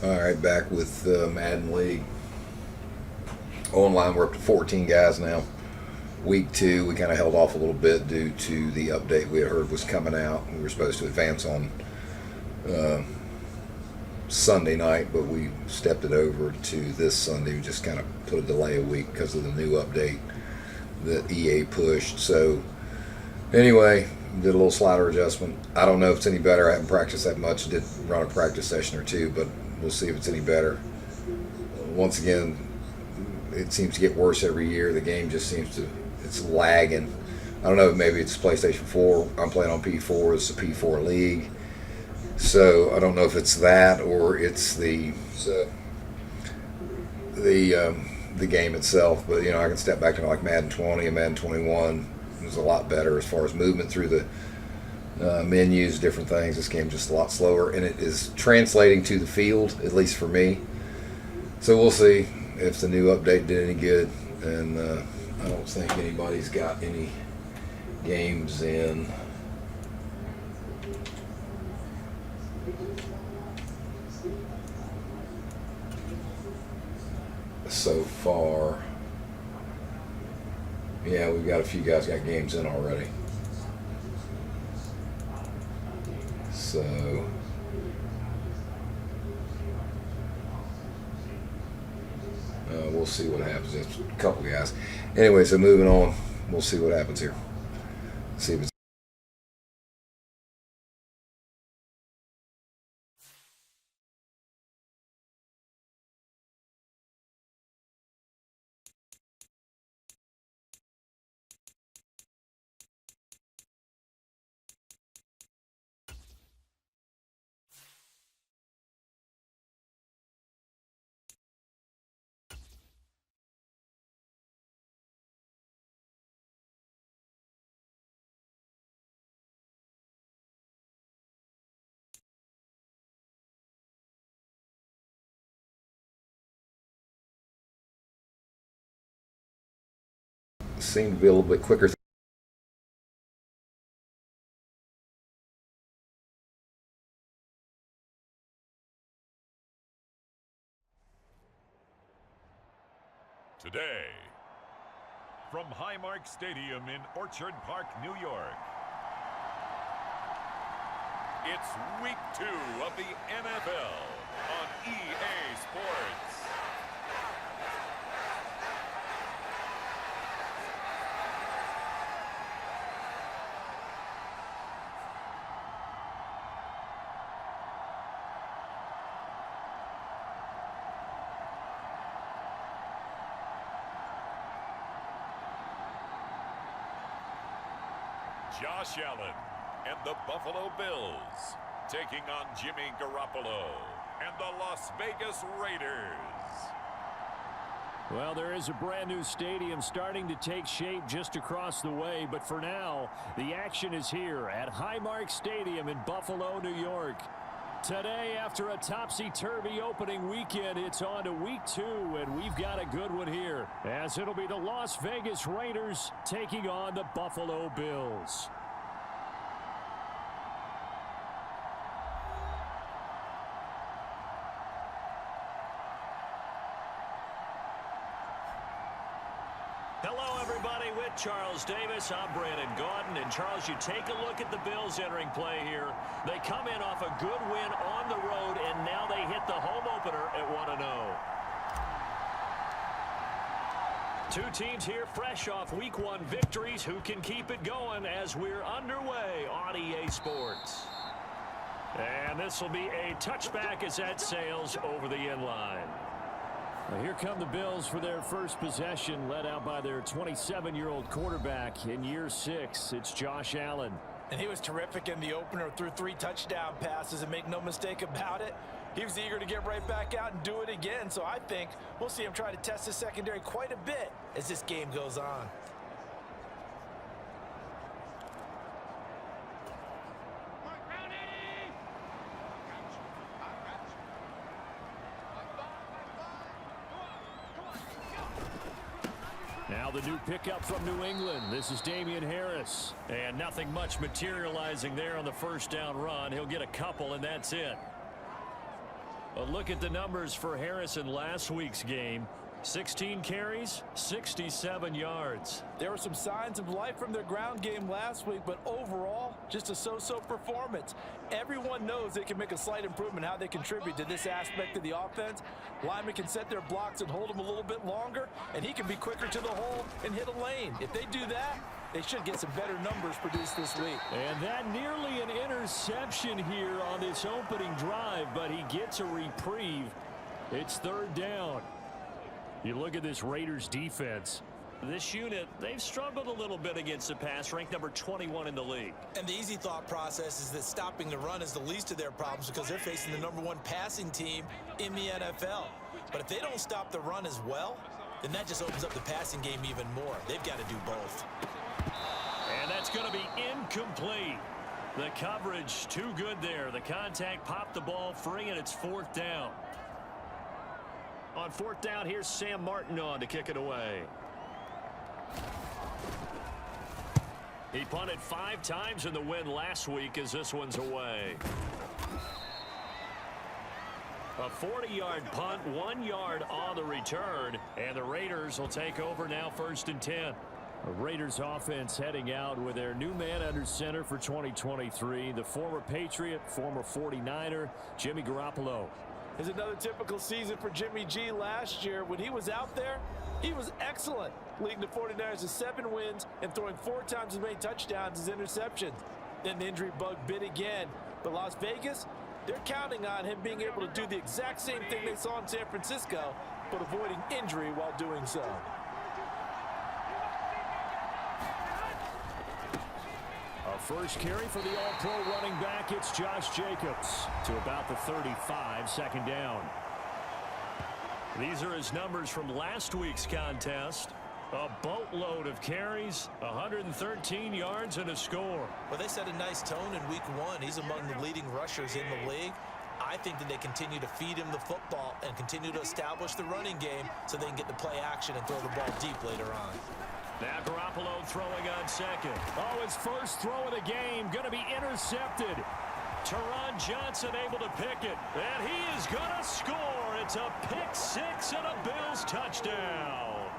All right, back with Madden League. Online, we're up to 14 guys now. Week 2, we kind of held off a little bit due to the update we had heard was coming out. We were supposed to advance on Sunday night, but we stepped it over to this Sunday. We just kind of put a delay a week because of the new update that EA pushed. So, anyway, did a little slider adjustment. I don't know if it's any better. I haven't practiced that much. Did run a practice session or two, but we'll see if it's any better. Once again, it seems to get worse every year. The game just seems to, it's lagging. I don't know, maybe it's PlayStation 4. I'm playing on P4. It's a P4 league. So I don't know if it's that or it's the game itself. But, I can step back to like Madden 20 and Madden 21. It was a lot better as far as movement through the menus, different things. This game's just a lot slower, and it is translating to the field, at least for me. So we'll see if the new update did any good. And I don't think anybody's got any games in. So far, yeah, we've got a few guys got games in already. So we'll see what happens. There's a couple guys. Anyway, so moving on, we'll see what happens here. See if it's seemed to be a little bit quicker. Today, from Highmark Stadium in Orchard Park, New York, it's Week 2 of the NFL on EA Sports. Josh Allen and the Buffalo Bills taking on Jimmy Garoppolo and the Las Vegas Raiders. Well, there is a brand new stadium starting to take shape just across the way, but for now, the action is here at Highmark Stadium in Buffalo, New York. Today, after a topsy-turvy opening weekend, it's on to Week 2, and we've got a good one here, as it'll be the Las Vegas Raiders taking on the Buffalo Bills. Hello, everybody. With Charles Davis, I'm Brandon Gaudin. And, Charles, you take a look at the Bills entering play here. They come in off a good win on the road, and now they hit the home opener at 1-0. Two teams here fresh off Week 1 victories. Who can keep it going as we're underway on EA Sports? And this will be a touchback as that sails over the end line. Well, here come the Bills for their first possession, led out by their 27-year-old quarterback in year 6. It's Josh Allen. And he was terrific in the opener, threw 3 touchdown passes, and make no mistake about it, he was eager to get right back out and do it again. So I think we'll see him try to test his secondary quite a bit as this game goes on. Now the new pickup from New England. This is Damian Harris. And nothing much materializing there on the first down run. He'll get a couple, and that's it. A look at the numbers for Harris in last week's game. 16 carries, 67 yards. There were some signs of life from their ground game last week, but overall, just a so-so performance. Everyone knows they can make a slight improvement how they contribute to this aspect of the offense. Linemen can set their blocks and hold them a little bit longer, and he can be quicker to the hole and hit a lane. If they do that, they should get some better numbers produced this week. And that nearly an interception here on this opening drive, but he gets a reprieve. It's third down. You look at this Raiders defense. This unit, they've struggled a little bit against the pass, ranked number 21 in the league. And the easy thought process is that stopping the run is the least of their problems because they're facing the #1 passing team in the NFL. But if they don't stop the run as well, then that just opens up the passing game even more. They've got to do both. And that's going to be incomplete. The coverage too good there. The contact popped the ball free, and it's fourth down. On fourth down, here's Sam Martin on to kick it away. He punted 5 times in the win last week as this one's away. A 40-yard punt, 1 yard on the return, and the Raiders will take over now, 1st and 10. The Raiders offense heading out with their new man under center for 2023, the former Patriot, former 49er, Jimmy Garoppolo. It's another typical season for Jimmy G. Last year, when he was out there, he was excellent, leading the 49ers to 7 wins and throwing 4 times as many touchdowns as interceptions. Then the injury bug bit again. But Las Vegas, they're counting on him being able to do the exact same thing they saw in San Francisco, but avoiding injury while doing so. A first carry for the All-Pro running back. It's Josh Jacobs to about the 35, 2nd down. These are his numbers from last week's contest. A boatload of carries, 113 yards and a score. Well, they set a nice tone in week 1. He's among the leading rushers in the league. I think that they continue to feed him the football and continue to establish the running game so they can get the play action and throw the ball deep later on. Now Garoppolo throwing on 2nd. Oh, his first throw of the game going to be intercepted. Teron Johnson able to pick it, and he is going to score. It's a pick-6 and a Bills touchdown.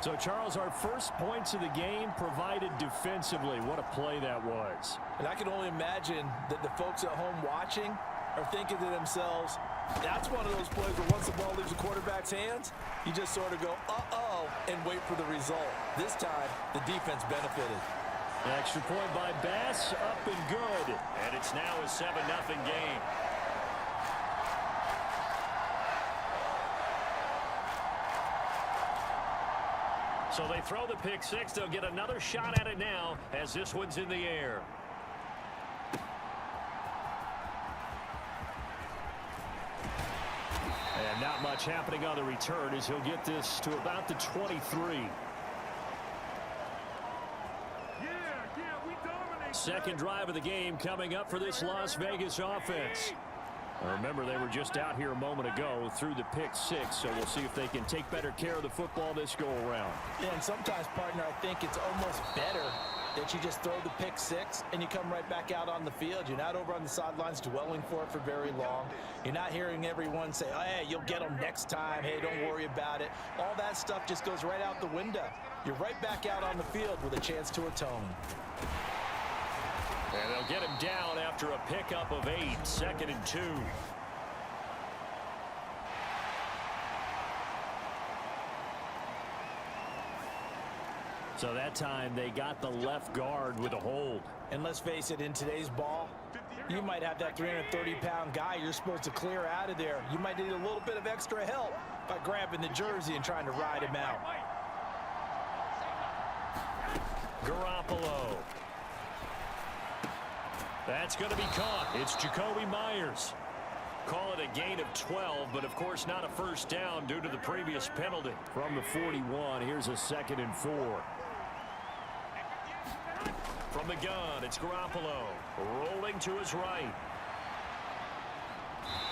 So, Charles, our first points of the game provided defensively. What a play that was. And I can only imagine that the folks at home watching are thinking to themselves, that's one of those plays where once the ball leaves the quarterback's hands, you just sort of go, uh-oh, and wait for the result. This time, the defense benefited. Extra point by Bass, up and good. And it's now a 7-0 game. So they throw the pick-6. They'll get another shot at it now as this one's in the air. And not much happening on the return as he'll get this to about the 23. Second drive of the game coming up for this Las Vegas offense. Remember, they were just out here a moment ago through the pick-6, so we'll see if they can take better care of the football this go-around. Yeah, and sometimes, partner, I think it's almost better that you just throw the pick-6 and you come right back out on the field. You're not over on the sidelines dwelling for it for very long. You're not hearing everyone say, oh, hey, you'll get them next time. Hey, don't worry about it. All that stuff just goes right out the window. You're right back out on the field with a chance to atone. And they'll get him down after a pickup of 8, 2nd and 2. So that time they got the left guard with a hold. And let's face it, in today's ball, you might have that 330-pound guy you're supposed to clear out of there. You might need a little bit of extra help by grabbing the jersey and trying to ride him out. Garoppolo. That's going to be caught. It's Jacoby Myers. Call it a gain of 12, but of course not a first down due to the previous penalty. From the 41, here's a 2nd and 4. From the gun, it's Garoppolo. Rolling to his right.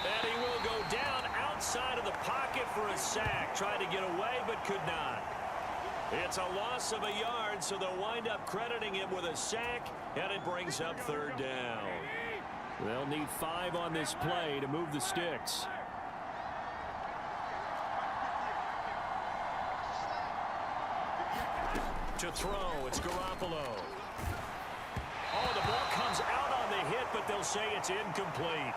And he will go down outside of the pocket for a sack. Tried to get away, but could not. It's a loss of a yard, so they'll wind up crediting him with a sack, and it brings up 3rd down. They'll need 5 on this play to move the sticks. To throw, it's Garoppolo. Oh, the ball comes out on the hit, but they'll say it's incomplete.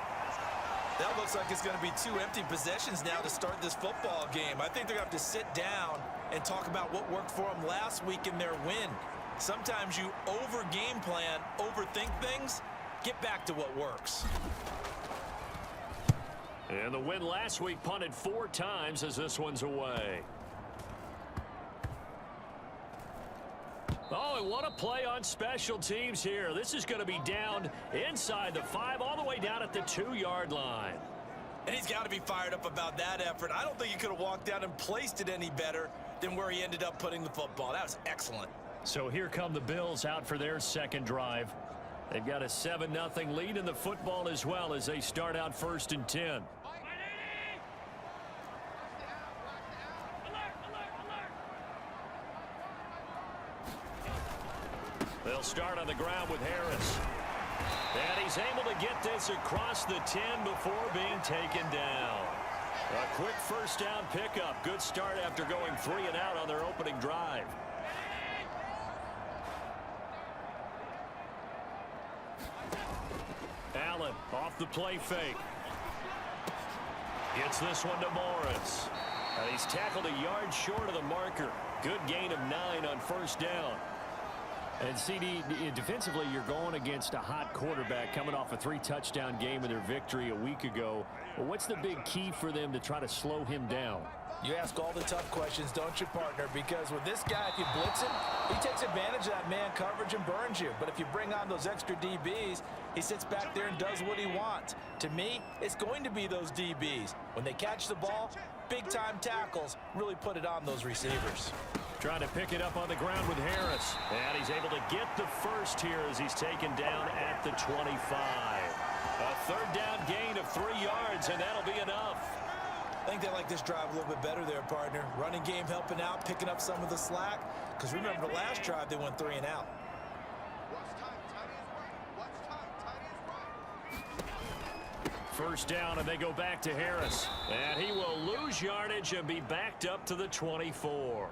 That looks like it's going to be 2 empty possessions now to start this football game. I think they're going to have to sit down and talk about what worked for them last week in their win. Sometimes you over-game plan, overthink things. Get back to what works. And the win last week punted 4 times as this one's away. Oh, and what a play on special teams here. This is going to be down inside the 5, all the way down at the 2-yard line. And he's got to be fired up about that effort. I don't think he could have walked down and placed it any better than where he ended up putting the football. That was excellent. So here come the Bills out for their second drive. They've got a 7-0 lead in the football as well as they start out 1st and 10. They'll start on the ground with Harris. And he's able to get this across the 10 before being taken down. A quick first down pickup. Good start after going 3 and out on their opening drive. Allen off the play fake. Gets this one to Morris. And he's tackled a yard short of the marker. Good gain of 9 on first down. And CD, defensively, you're going against a hot quarterback coming off a 3-touchdown game in their victory a week ago. Well, what's the big key for them to try to slow him down? You ask all the tough questions, don't you, partner? Because with this guy, if you blitz him, he takes advantage of that man coverage and burns you. But if you bring on those extra DBs, he sits back there and does what he wants. To me, it's going to be those DBs. When they catch the ball, big-time tackles really put it on those receivers. Trying to pick it up on the ground with Harris. And he's able to get the first here as he's taken down at the 25. A 3rd down gain of 3 yards, and that'll be enough. I think they like this drive a little bit better there, partner. Running game helping out, picking up some of the slack. Because remember the last drive, they went 3 and out. First down, and they go back to Harris. And he will lose yardage and be backed up to the 24.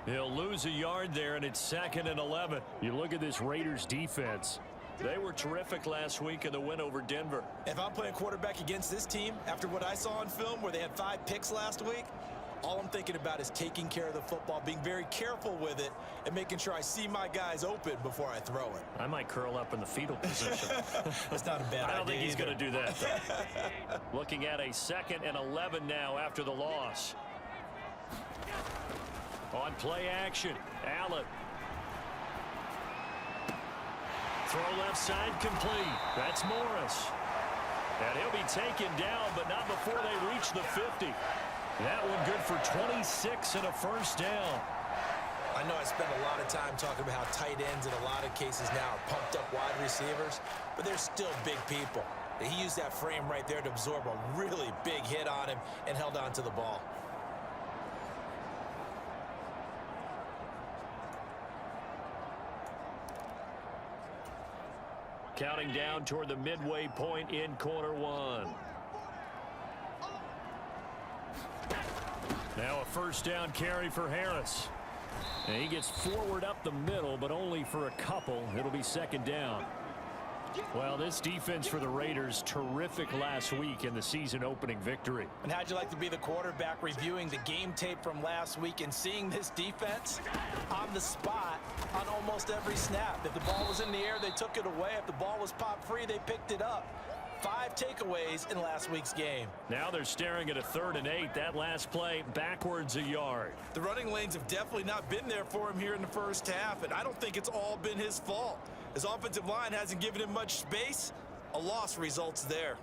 He'll lose a yard there, and it's 2nd and 11. You look at this Raiders defense. They were terrific last week in the win over Denver. If I'm playing quarterback against this team, after what I saw on film where they had 5 picks last week, all I'm thinking about is taking care of the football, being very careful with it, and making sure I see my guys open before I throw it. I might curl up in the fetal position. That's not a bad idea. I don't think he's either. going to do that, though. Looking at a 2nd and 11 now after the loss. On play action, Allen. Throw left side complete. That's Morris. And he'll be taken down, but not before they reach the 50. That one good for 26 and a first down. I know I spend a lot of time talking about how tight ends in a lot of cases now are pumped up wide receivers, but they're still big people. He used that frame right there to absorb a really big hit on him and held on to the ball. Counting down toward the midway point in quarter 1. Now a first down carry for Harris. And he gets forward up the middle, but only for a couple. It'll be 2nd down. Well, this defense for the Raiders, terrific last week in the season opening victory. And how'd you like to be the quarterback reviewing the game tape from last week and seeing this defense on the spot on almost every snap? If the ball was in the air, they took it away. If the ball was popped free, they picked it up. 5 takeaways in last week's game. Now they're staring at a 3rd and 8. That last play backwards a yard. The running lanes have definitely not been there for him here in the first half, and I don't think it's all been his fault. His offensive line hasn't given him much space. A loss results there.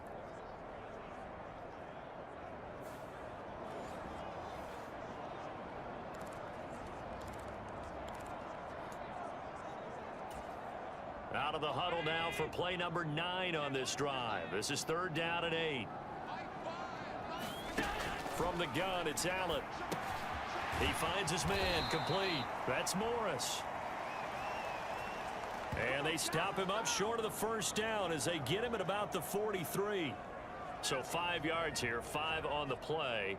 Out of the huddle now for play number 9 on this drive. This is 3rd down and 8. From the gun, it's Allen. He finds his man complete. That's Morris. And they stop him up short of the first down as they get him at about the 43. So 5 yards here, 5 on the play.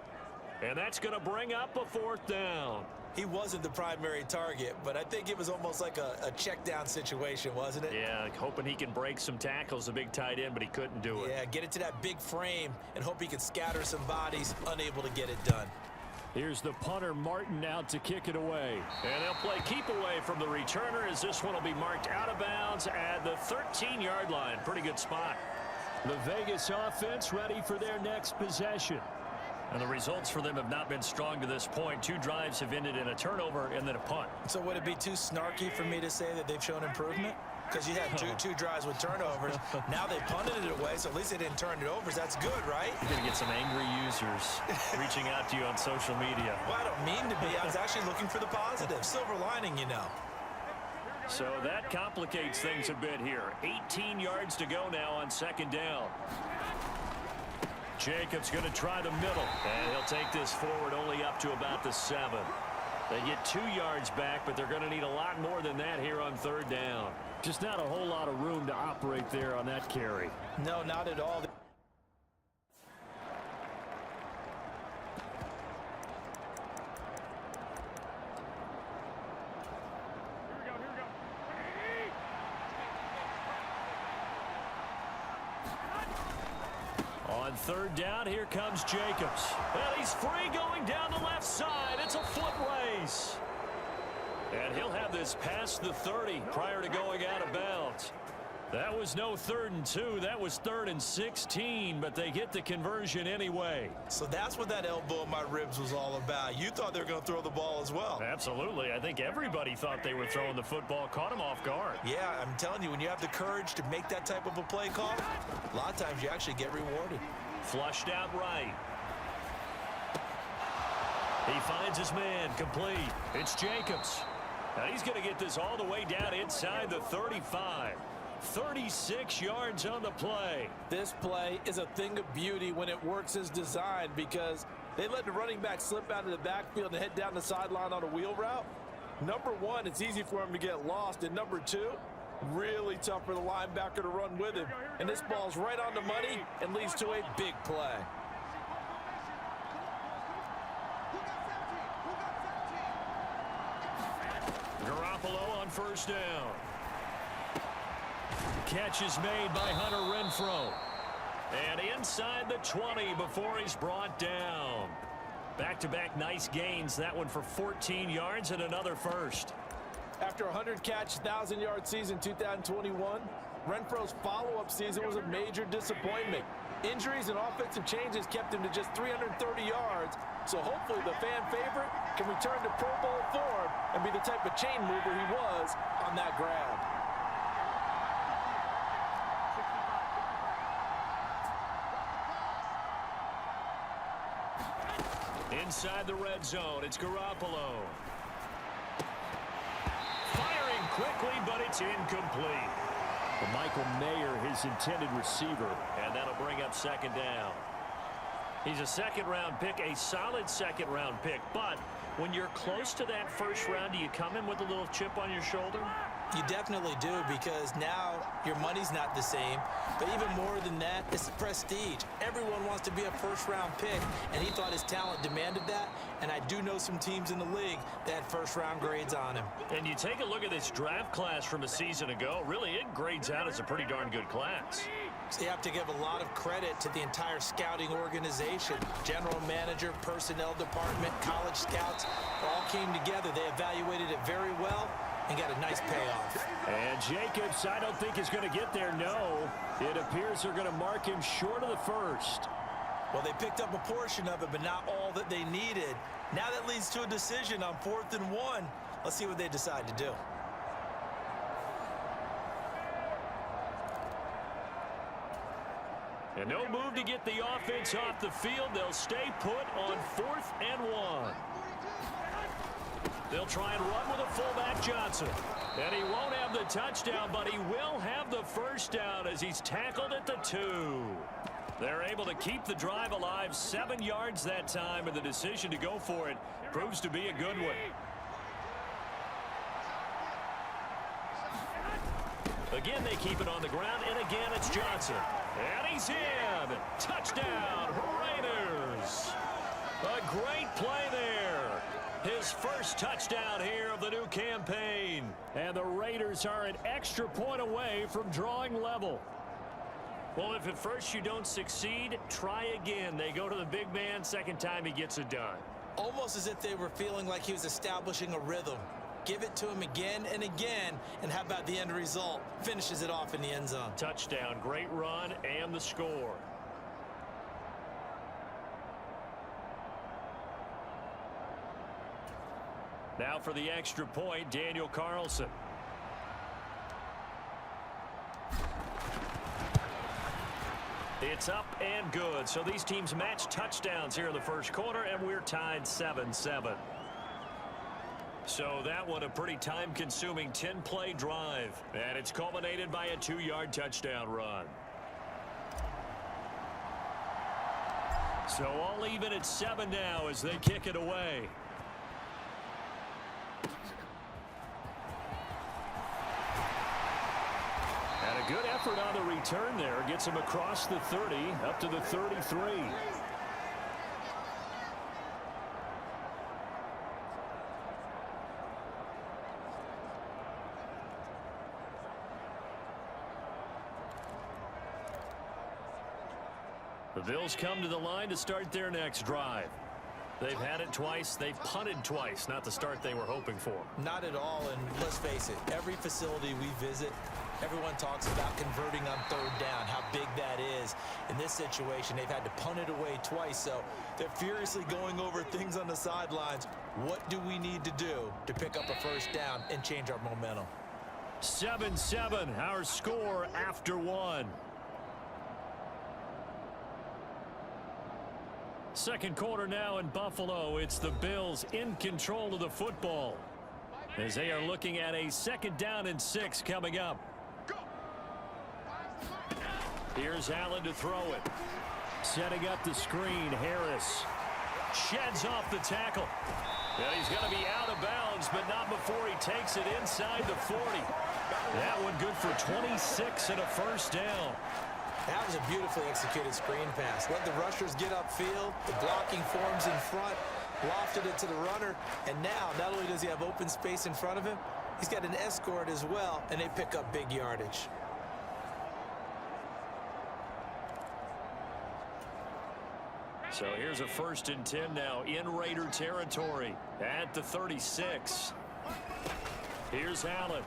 And that's going to bring up a 4th down. He wasn't the primary target, but I think it was almost like a check down situation, wasn't it? Yeah, hoping he can break some tackles, a big tight end, but he couldn't do it. Yeah, get it to that big frame and hope he can scatter some bodies, unable to get it done. Here's the punter, Martin, out to kick it away. And they'll play keep away from the returner as this one will be marked out of bounds at the 13-yard line. Pretty good spot. The Vegas offense ready for their next possession. And the results for them have not been strong to this point. 2 drives have ended in a turnover and then a punt. So would it be too snarky for me to say that they've shown improvement? Because you had two drives with turnovers. Now they punted it away, so at least they didn't turn it over. That's good, right? You're going to get some angry users reaching out to you on social media. Well, I don't mean to be. I was actually looking for the positive. Silver lining, you know. So that complicates things a bit here. 18 yards to go now on 2nd down. Jacobs going to try the middle, and he'll take this forward only up to about the 7. They get 2 yards back, but they're going to need a lot more than that here on 3rd down. Just not a whole lot of room to operate there on that carry. No, not at all. On 3rd down, here comes Jacobs. And he's free going down the left side. It's a foot race. And he'll have this past the 30 prior to going out of bounds. That was no 3rd and 2. That was 3rd and 16, but they get the conversion anyway. So that's what that elbow in my ribs was all about. You thought they were going to throw the ball as well. Absolutely. I think everybody thought they were throwing the football, caught him off guard. Yeah, I'm telling you, when you have the courage to make that type of a play call, a lot of times you actually get rewarded. Flushed out right. He finds his man, complete. It's Jacobs. Now he's going to get this all the way down inside the 35. 36 yards on the play. This play is a thing of beauty when it works as designed because they let the running back slip out of the backfield and head down the sideline on a wheel route. Number 1, it's easy for him to get lost. And number 2, really tough for the linebacker to run with him. And this ball's right on the money and leads to a big play. Garoppolo on 1st down. Catch is made by Hunter Renfrow. And inside the 20 before he's brought down. Back-to-back nice gains. That one for 14 yards and another first. After a 100-catch, 1,000-yard season 2021, Renfro's follow-up season was a major disappointment. Injuries and offensive changes kept him to just 330 yards. So hopefully the fan favorite can return to Pro Bowl form and be the type of chain mover he was on that grab. Inside the red zone, it's Garoppolo. Firing quickly, but it's incomplete. But Michael Mayer, his intended receiver, and that'll bring up 2nd down. He's a 2nd-round pick, a solid 2nd-round pick. But when you're close to that 1st round, do you come in with a little chip on your shoulder? You definitely do, because now your money's not the same. But even more than that, it's prestige. Everyone wants to be a 1st-round pick, and he thought his talent demanded that. And I do know some teams in the league that had 1st-round grades on him. And you take a look at this draft class from a season ago, really it grades out as a pretty darn good class. So you have to give a lot of credit to the entire scouting organization. General manager, personnel department, college scouts, all came together. They evaluated it very well and got a nice payoff. And Jacobs, I don't think is going to get there, no. It appears they're going to mark him short of the 1st. Well, they picked up a portion of it, but not all that they needed. Now that leads to a decision on 4th and 1. Let's see what they decide to do. And no move to get the offense off the field. They'll stay put on 4th and 1. They'll try and run with a fullback, Johnson. And he won't have the touchdown, but he will have the 1st down as he's tackled at the 2. They're able to keep the drive alive, 7 yards that time, and the decision to go for it proves to be a good one. Again, they keep it on the ground, and again, it's Johnson. And he's in. Touchdown, Raiders. A great play there. His first touchdown here of the new campaign. And the Raiders are an extra point away from drawing level. Well, if at first you don't succeed, try again. They go to the big man. Second time he gets it done. Almost as if they were feeling like he was establishing a rhythm. Give it to him again and again, and how about the end result? Finishes it off in the end zone. Touchdown, great run, and the score. Now for the extra point, Daniel Carlson. It's up and good. So these teams match touchdowns here in the first quarter, and we're tied 7-7. So that one a pretty time-consuming 10-play drive. And it's culminated by a 2-yard touchdown run. So all even at 7 now as they kick it away. And a good effort on the return there. Gets him across the 30, up to the 33. The Bills come to the line to start their next drive. They've had it twice. They've punted twice. Not the start they were hoping for. Not at all, and let's face it, every facility we visit, everyone talks about converting on third down, how big that is. In this situation, they've had to punt it away twice, so they're furiously going over things on the sidelines. What do we need to do to pick up a first down and change our momentum? 7-7, our score after 1. Second quarter now in Buffalo. It's the Bills in control of the football as they are looking at a 2nd down and 6 coming up. Here's Allen to throw it. Setting up the screen, Harris sheds off the tackle. And he's going to be out of bounds, but not before he takes it inside the 40. That one good for 26 and a first down. That was a beautifully executed screen pass. Let the rushers get upfield. The blocking forms in front. Lofted it to the runner. And now, not only does he have open space in front of him, he's got an escort as well, and they pick up big yardage. So here's a 1st and 10 now in Raider territory at the 36. Here's Allen.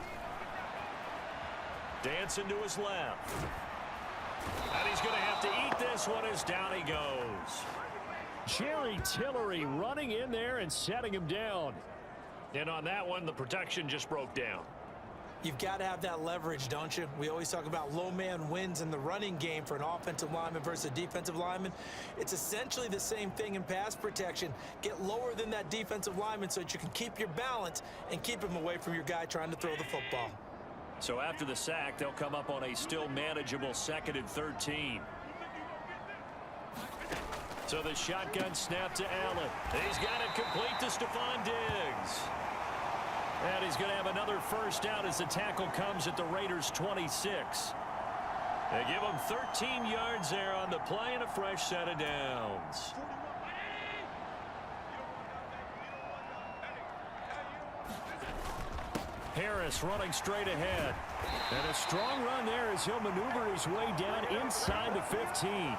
Dancing to his left. And he's going to have to eat this one as down he goes. Jerry Tillery running in there and setting him down. And on that one, the protection just broke down. You've got to have that leverage, don't you? We always talk about low man wins in the running game for an offensive lineman versus a defensive lineman. It's essentially the same thing in pass protection. Get lower than that defensive lineman so that you can keep your balance and keep him away from your guy trying to throw the football. So after the sack, they'll come up on a still manageable 2nd and 13. So the shotgun snap to Allen. He's got it complete to Stephon Diggs. And he's going to have another first down as the tackle comes at the Raiders' 26. They give him 13 yards there on the play and a fresh set of downs. Harris running straight ahead. And a strong run there as he'll maneuver his way down inside the 15.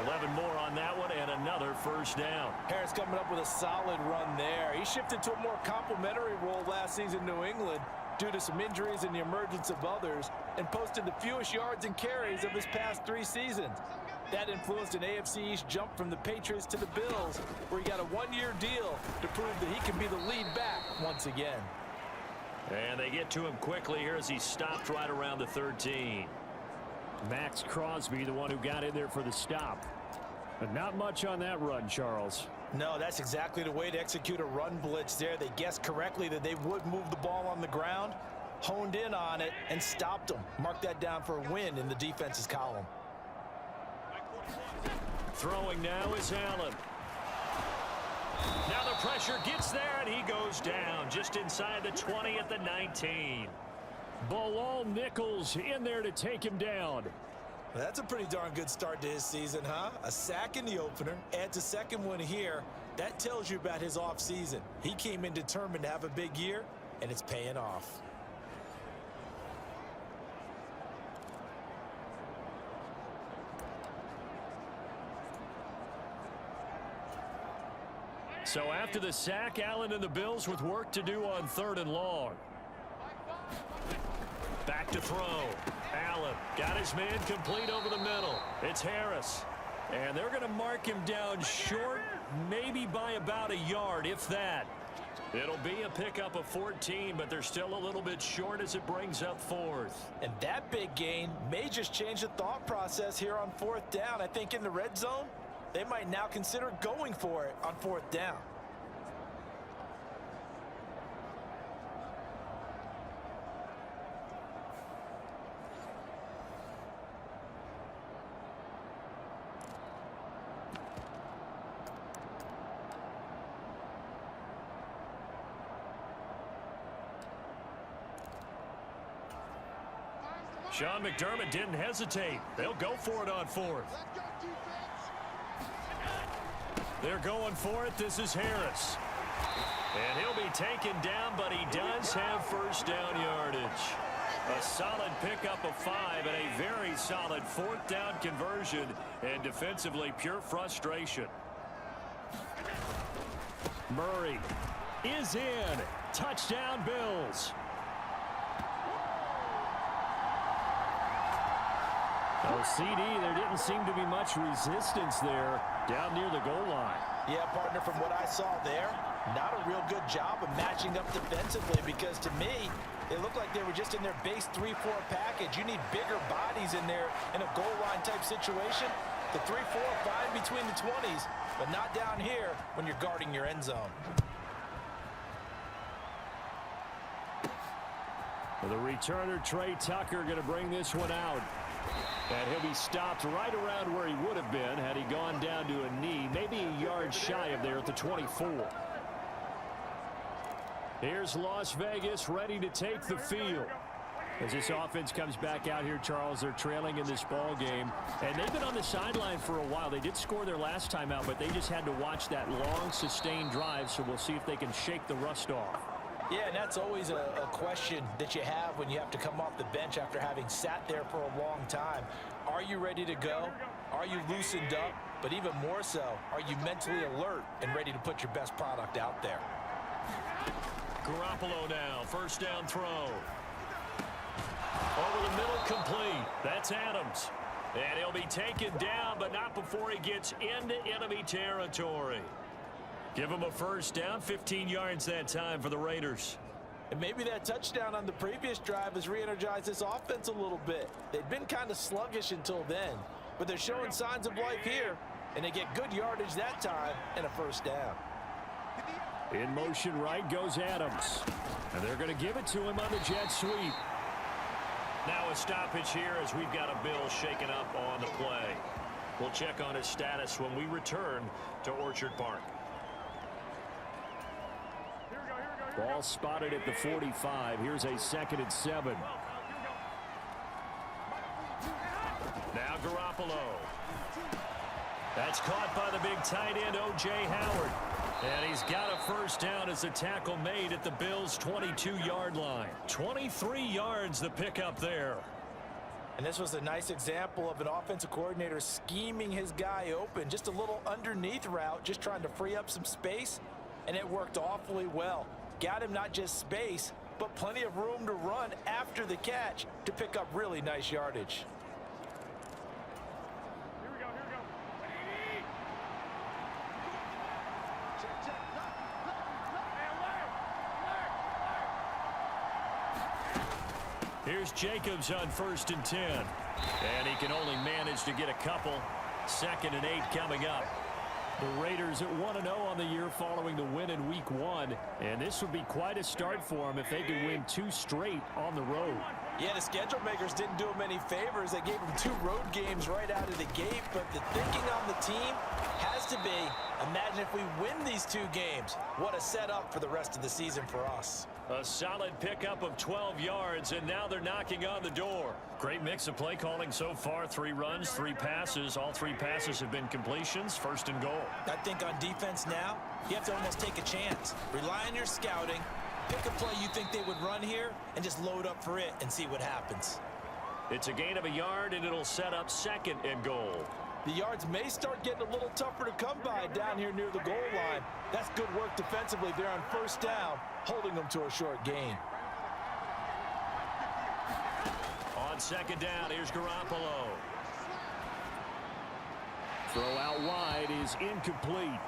11 more on that one and another first down. Harris coming up with a solid run there. He shifted to a more complimentary role last season in New England due to some injuries and the emergence of others, and posted the fewest yards and carries of his past 3 seasons. That influenced an AFC East jump from the Patriots to the Bills, where he got a 1-year deal to prove that he can be the lead back once again. And they get to him quickly here as he stopped right around the 13. Max Crosby, the one who got in there for the stop. But not much on that run, Charles. No, that's exactly the way to execute a run blitz there. They guessed correctly that they would move the ball on the ground, honed in on it, and stopped them. Mark that down for a win in the defense's column. Throwing now is Allen. Now the pressure gets there, and he goes down just inside the 20 at the 19. Bilal Nichols in there to take him down. That's a pretty darn good start to his season, huh? A sack in the opener, adds a second one here. That tells you about his offseason. He came in determined to have a big year, and it's paying off. So after the sack, Allen and the Bills with work to do on 3rd and long. Back to throw. Allen got his man complete over the middle. It's Harris. And they're going to mark him down short, maybe by about a yard, if that. It'll be a pickup of 14, but they're still a little bit short as it brings up 4th. And that big gain may just change the thought process here on 4th down. I think in the red zone, they might now consider going for it on 4th down. Sean McDermott didn't hesitate. They'll go for it on 4th. They're going for it. This is Harris. And he'll be taken down, but he does have first down yardage. A solid pickup of 5 and a very solid 4th down conversion, and defensively pure frustration. Murray is in. Touchdown, Bills. Oh, CD, there didn't seem to be much resistance there down near the goal line. Yeah, partner, from what I saw there, not a real good job of matching up defensively, because to me, it looked like they were just in their base 3-4 package. You need bigger bodies in there in a goal line type situation. The 3-4 fine between the 20s, but not down here when you're guarding your end zone. The returner, Trey Tucker, going to bring this one out. And he'll be stopped right around where he would have been had he gone down to a knee, maybe a yard shy of there at the 24. Here's Las Vegas ready to take the field. As this offense comes back out here, Charles, they're trailing in this ball game. And they've been on the sideline for a while. They did score their last time out, but they just had to watch that long, sustained drive, so we'll see if they can shake the rust off. Yeah, and that's always a question that you have when you have to come off the bench after having sat there for a long time. Are you ready to go? Are you loosened up? But even more so, are you mentally alert and ready to put your best product out there? Garoppolo now, first down throw. Over the middle, complete. That's Adams. And he'll be taken down, but not before he gets into enemy territory. Give him a first down, 15 yards that time for the Raiders. And maybe that touchdown on the previous drive has re-energized this offense a little bit. They've been kind of sluggish until then, but they're showing signs of life here, and they get good yardage that time and a first down. In motion right goes Adams. And they're going to give it to him on the jet sweep. Now a stoppage here as we've got a Bill shaken up on the play. We'll check on his status when we return to Orchard Park. Ball spotted at the 45. Here's a 2nd and 7. Now Garoppolo. That's caught by the big tight end, O.J. Howard. And he's got a first down as the tackle made at the Bills' 22-yard line. 23 yards the pickup there. And this was a nice example of an offensive coordinator scheming his guy open. Just a little underneath route, just trying to free up some space. And it worked awfully well. Got him not just space, but plenty of room to run after the catch to pick up really nice yardage. Here we go. Here's Jacobs on 1st and 10. And he can only manage to get a couple. 2nd and 8 coming up. The Raiders at 1-0 on the year following the win in Week 1. And this would be quite a start for them if they could win 2 straight on the road. Yeah, the schedule makers didn't do him any favors. They gave him 2 road games right out of the gate, but the thinking on the team has to be, imagine if we win these 2 games. What a setup for the rest of the season for us. A solid pickup of 12 yards, and now they're knocking on the door. Great mix of play calling so far. 3 runs, 3 passes. All 3 passes have been completions. First and goal. I think on defense now, you have to almost take a chance. Rely on your scouting. Pick a play you think they would run here and just load up for it and see what happens. It's a gain of a yard, and it'll set up second and goal. The yards may start getting a little tougher to come by down here near the goal line. That's good work defensively there on first down, holding them to a short gain. On second down, here's Garoppolo. Throw out wide is incomplete.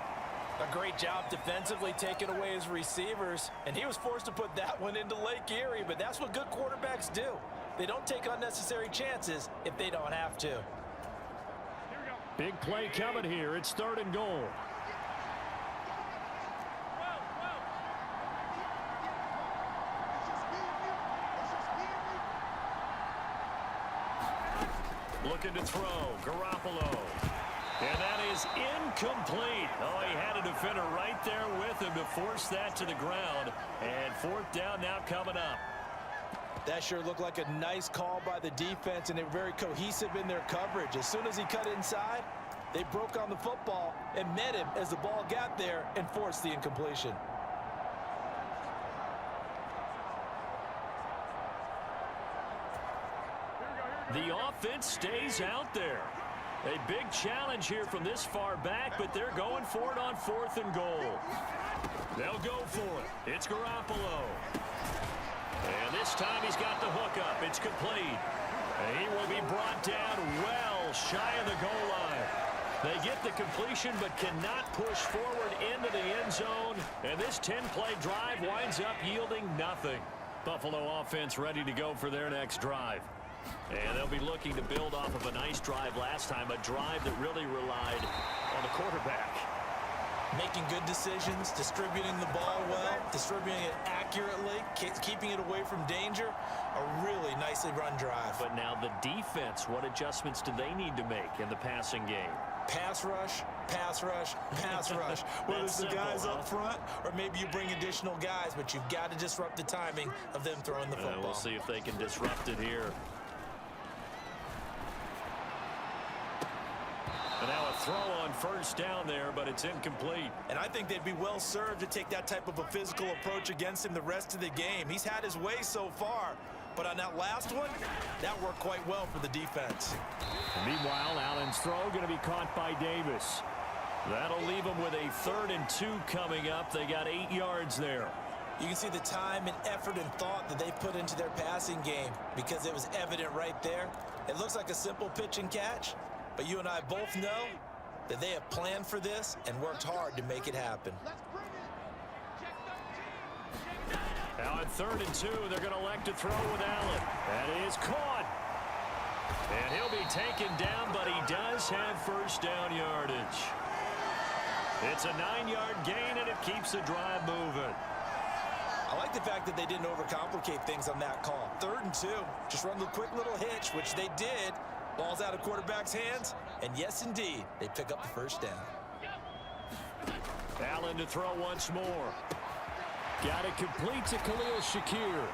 A great job defensively taking away his receivers, and he was forced to put that one into Lake Erie, but that's what good quarterbacks do. They don't take unnecessary chances if they don't have to. Big play coming here. It's third and goal. Looking to throw. Garoppolo. And that is incomplete. Oh, he had a defender right there with him to force that to the ground. And fourth down now coming up. That sure looked like a nice call by the defense, and they were very cohesive in their coverage. As soon as he cut inside, they broke on the football and met him as the ball got there and forced the incompletion. The offense stays out there. A big challenge here from this far back, but they're going for it on fourth and goal. They'll go for it. It's Garoppolo. And this time he's got the hook up. It's complete. And he will be brought down well shy of the goal line. They get the completion but cannot push forward into the end zone. And this 10-play drive winds up yielding nothing. Buffalo offense ready to go for their next drive. And they'll be looking to build off of a nice drive last time, a drive that really relied on the quarterback. Making good decisions, distributing the ball well, distributing it accurately, keeping it away from danger. A really nicely run drive. But now the defense, what adjustments do they need to make in the passing game? Pass rush, pass rush, pass rush. Whether it's the guys up front or maybe you bring additional guys, but you've got to disrupt the timing of them throwing the football. We'll see if they can disrupt it here. And now a throw on first down there, but it's incomplete. And I think they'd be well served to take that type of a physical approach against him the rest of the game. He's had his way so far, but on that last one, that worked quite well for the defense. Meanwhile, Allen's throw going to be caught by Davis. That'll leave them with a 3rd and 2 coming up. They got 8 yards there. You can see the time and effort and thought that they put into their passing game because it was evident right there. It looks like a simple pitch and catch, but you and I both know that they have planned for this and worked hard to make it happen. Now on 3rd and 2, they're going to elect to throw with Allen. That is caught. And he'll be taken down, but he does have first down yardage. It's a 9-yard gain, and it keeps the drive moving. I like the fact that they didn't overcomplicate things on that call. 3rd and 2, just run the quick little hitch, which they did. Ball's out of quarterback's hands, and yes, indeed, they pick up the first down. Allen to throw once more. Got it complete to Khalil Shakir.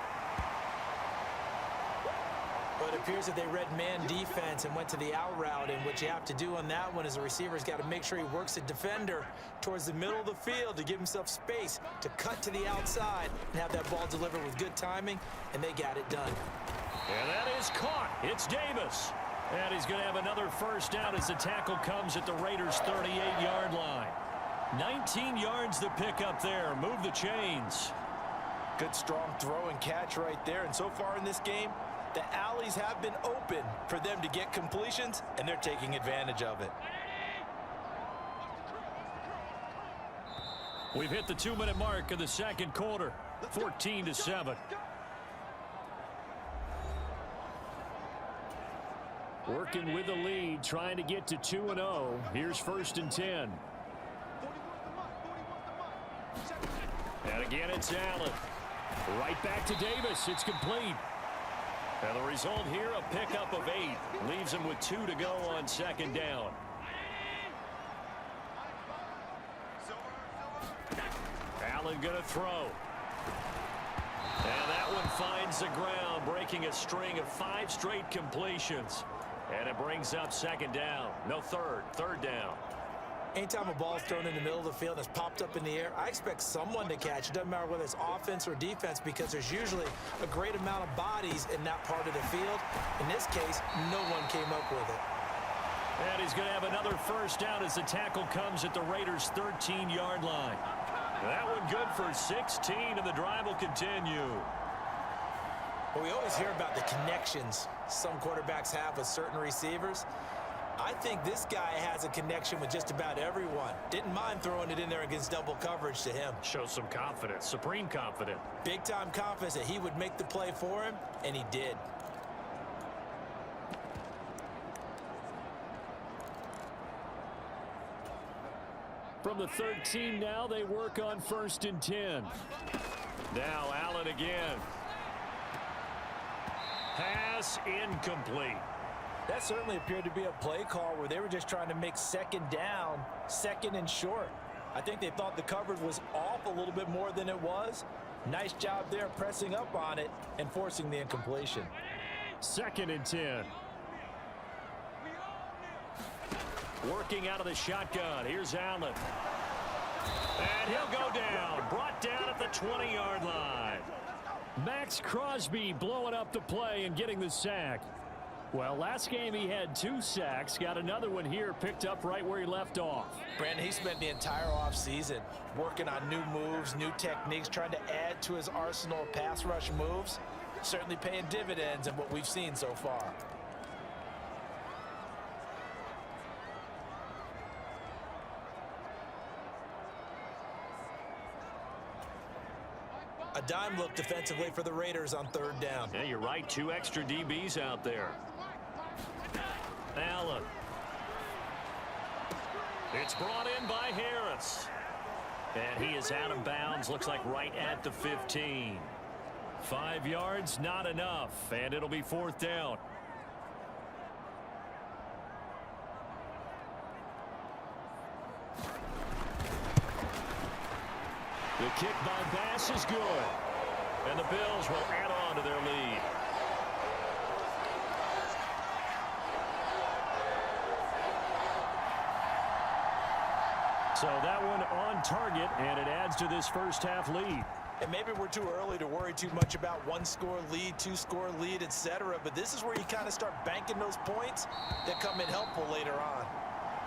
But it appears that they read man defense and went to the out route, and what you have to do on that one is the receiver's got to make sure he works the defender towards the middle of the field to give himself space to cut to the outside and have that ball delivered with good timing, and they got it done. And that is caught. It's Davis. And he's going to have another first down as the tackle comes at the Raiders' 38-yard line. 19 yards to pick up there. Move the chains. Good strong throw and catch right there. And so far in this game, the alleys have been open for them to get completions, and they're taking advantage of it. We've hit the 2-minute mark of the second quarter. 14-7. Working with the lead, trying to get to 2-0. Here's 1st and 10. And again, it's Allen. Right back to Davis. It's complete. And the result here, a pickup of 8. Leaves him with 2 to go on second down. Allen going to throw. And that one finds the ground, breaking a string of 5 straight completions. And it brings up second down. No, third down. Anytime a ball is thrown in the middle of the field that's popped up in the air, I expect someone to catch. It doesn't matter whether it's offense or defense, because there's usually a great amount of bodies in that part of the field. In this case, no one came up with it. And he's going to have another first down as the tackle comes at the Raiders' 13-yard line. That one good for 16, and the drive will continue. Well, we always hear about the connections some quarterbacks have with certain receivers. I think this guy has a connection with just about everyone. Didn't mind throwing it in there against double coverage to him. Shows some confidence, supreme confidence. Big-time confidence that he would make the play for him, and he did. From the 13 now, they work on 1st and 10. Now Allen again. Pass incomplete. That certainly appeared to be a play call where they were just trying to make second down, second and short. I think they thought the coverage was off a little bit more than it was. Nice job there pressing up on it and forcing the incompletion. 2nd and 10. Working out of the shotgun. Here's Allen. And he'll go down. Brought down at the 20-yard line. Max Crosby blowing up the play and getting the sack. Well, last game he had 2 sacks. Got another one here, picked up right where he left off. Brandon, he spent the entire offseason working on new moves, new techniques, trying to add to his arsenal of pass rush moves. Certainly paying dividends in what we've seen so far. A dime look defensively for the Raiders on 3rd down. Yeah, you're right. 2 extra DBs out there. Allen. It's brought in by Harris. And he is out of bounds. Looks like right at the 15. 5 yards, not enough. And it'll be 4th down. The kick by Bass is good. And the Bills will add on to their lead. So that one on target, and it adds to this first half lead. And maybe we're too early to worry too much about 1-score lead, 2-score lead, etc. But this is where you kind of start banking those points that come in helpful later on.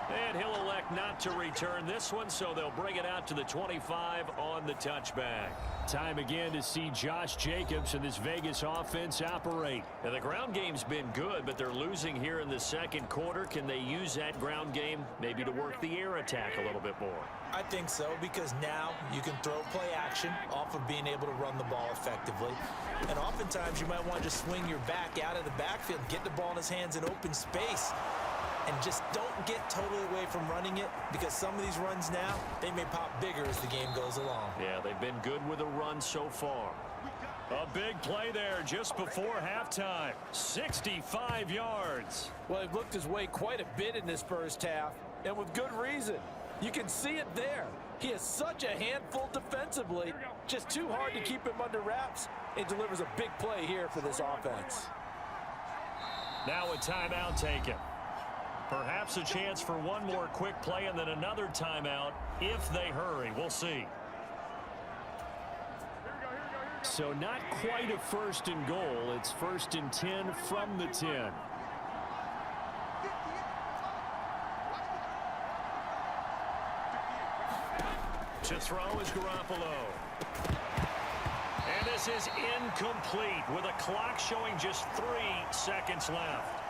And he'll elect not to return this one, so they'll bring it out to the 25 on the touchback. Time again to see Josh Jacobs and this Vegas offense operate. Now, the ground game's been good, but they're losing here in the 2nd quarter. Can they use that ground game maybe to work the air attack a little bit more? I think so, because now you can throw play action off of being able to run the ball effectively. And oftentimes you might want to just swing your back out of the backfield, get the ball in his hands in open space. And just don't get totally away from running it, because some of these runs now, they may pop bigger as the game goes along. Yeah, they've been good with the run so far. A big play there just before halftime. 65 yards. Well, he looked his way quite a bit in this first half, and with good reason. You can see it there. He is such a handful defensively. Just too hard to keep him under wraps. It delivers a big play here for this offense. Now a timeout taken. Perhaps a chance for one more quick play and then another timeout if they hurry. We'll see. So not quite a 1st and goal. It's 1st and 10 from the 10. To throw is Garoppolo. And this is incomplete with a clock showing just 3 seconds left.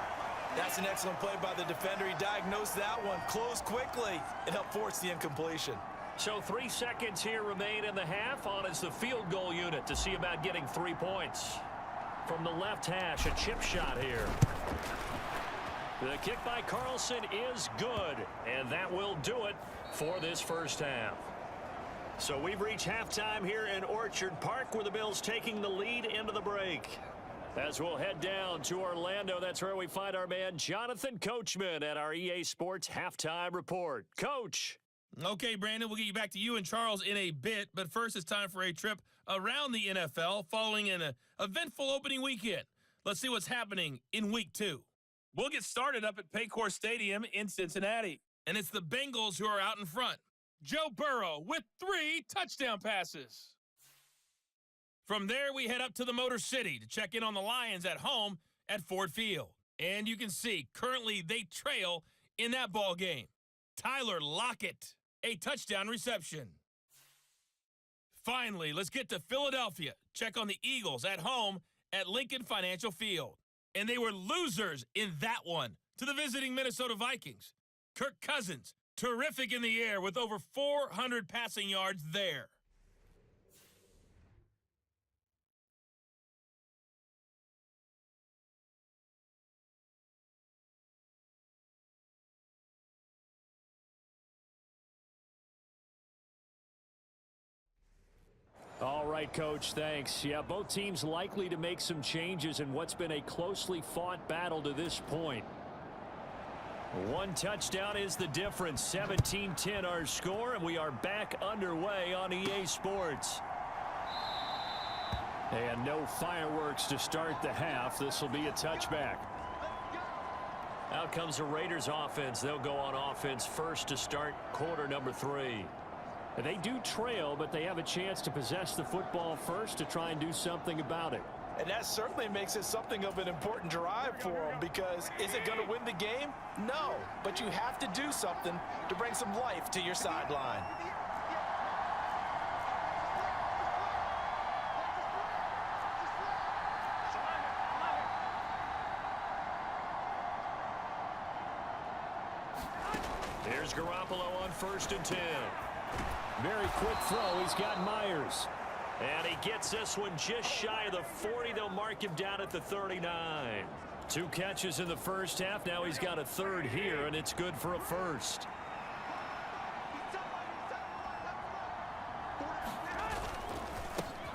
That's an excellent play by the defender. He diagnosed that one, closed quickly, and helped force the incompletion. So 3 seconds here remain in the half. On is the field goal unit to see about getting 3 points. From the left hash, a chip shot here. The kick by Carlson is good, and that will do it for this first half. So we've reached halftime here in Orchard Park, where the Bills taking the lead into the break. As we'll head down to Orlando, that's where we find our man Jonathan Coachman at our EA Sports Halftime Report. Coach. Okay, Brandon, we'll get you back to you and Charles in a bit, but first it's time for a trip around the NFL following an eventful opening weekend. Let's see what's happening in Week 2. We'll get started up at Paycor Stadium in Cincinnati, and it's the Bengals who are out in front. Joe Burrow with 3 touchdown passes. From there, we head up to the Motor City to check in on the Lions at home at Ford Field. And you can see, currently they trail in that ball game. Tyler Lockett, a touchdown reception. Finally, let's get to Philadelphia. Check on the Eagles at home at Lincoln Financial Field. And they were losers in that one to the visiting Minnesota Vikings. Kirk Cousins, terrific in the air with over 400 passing yards there. All right, Coach, thanks. Yeah, both teams likely to make some changes in what's been a closely fought battle to this point. 1 touchdown is the difference. 17-10 our score, and we are back underway on EA Sports. And no fireworks to start the half. This will be a touchback. Out comes the Raiders offense. They'll go on offense first to start quarter number 3. They do trail, but they have a chance to possess the football first to try and do something about it. And that certainly makes it something of an important drive for them, because is it going to win the game? No, but you have to do something to bring some life to your sideline. Here's Garoppolo on 1st and 10. Very quick throw. He's got Myers. And he gets this one just shy of the 40. They'll mark him down at the 39. 2 catches in the first half. Now he's got a 3rd here, and it's good for a 1st.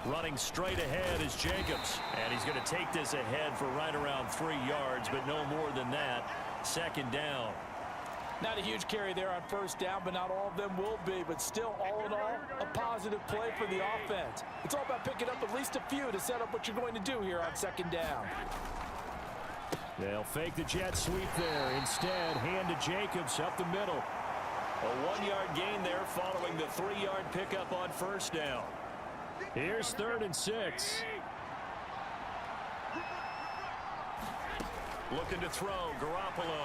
Running straight ahead is Jacobs. And he's going to take this ahead for right around 3 yards, but no more than that. 2nd down. Not a huge carry there on 1st down, but not all of them will be. But still, all in all, a positive play for the offense. It's all about picking up at least a few to set up what you're going to do here on 2nd down. They'll fake the jet sweep there. Instead, hand to Jacobs up the middle. A 1-yard gain there following the 3-yard pickup on 1st down. Here's 3rd and 6. Looking to throw, Garoppolo.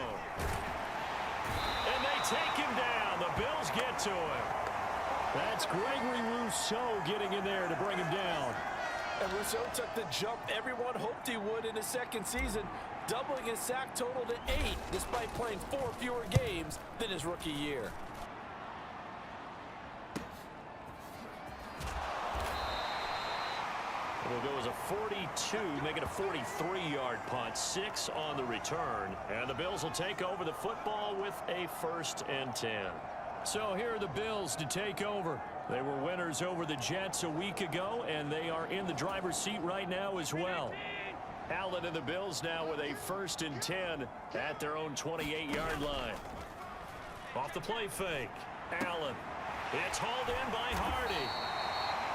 And they take him down. The Bills get to him. That's Gregory Rousseau getting in there to bring him down. And Rousseau took the jump everyone hoped he would in his 2nd season, doubling his sack total to 8, despite playing 4 fewer games than his rookie year. It'll go as a 42, make it a 43-yard punt, 6 on the return. And the Bills will take over the football with a 1st and 10. So here are the Bills to take over. They were winners over the Jets a week ago, and they are in the driver's seat right now as well. Allen and the Bills now with a 1st and 10 at their own 28-yard line. Off the play fake, Allen. It's hauled in by Hardy.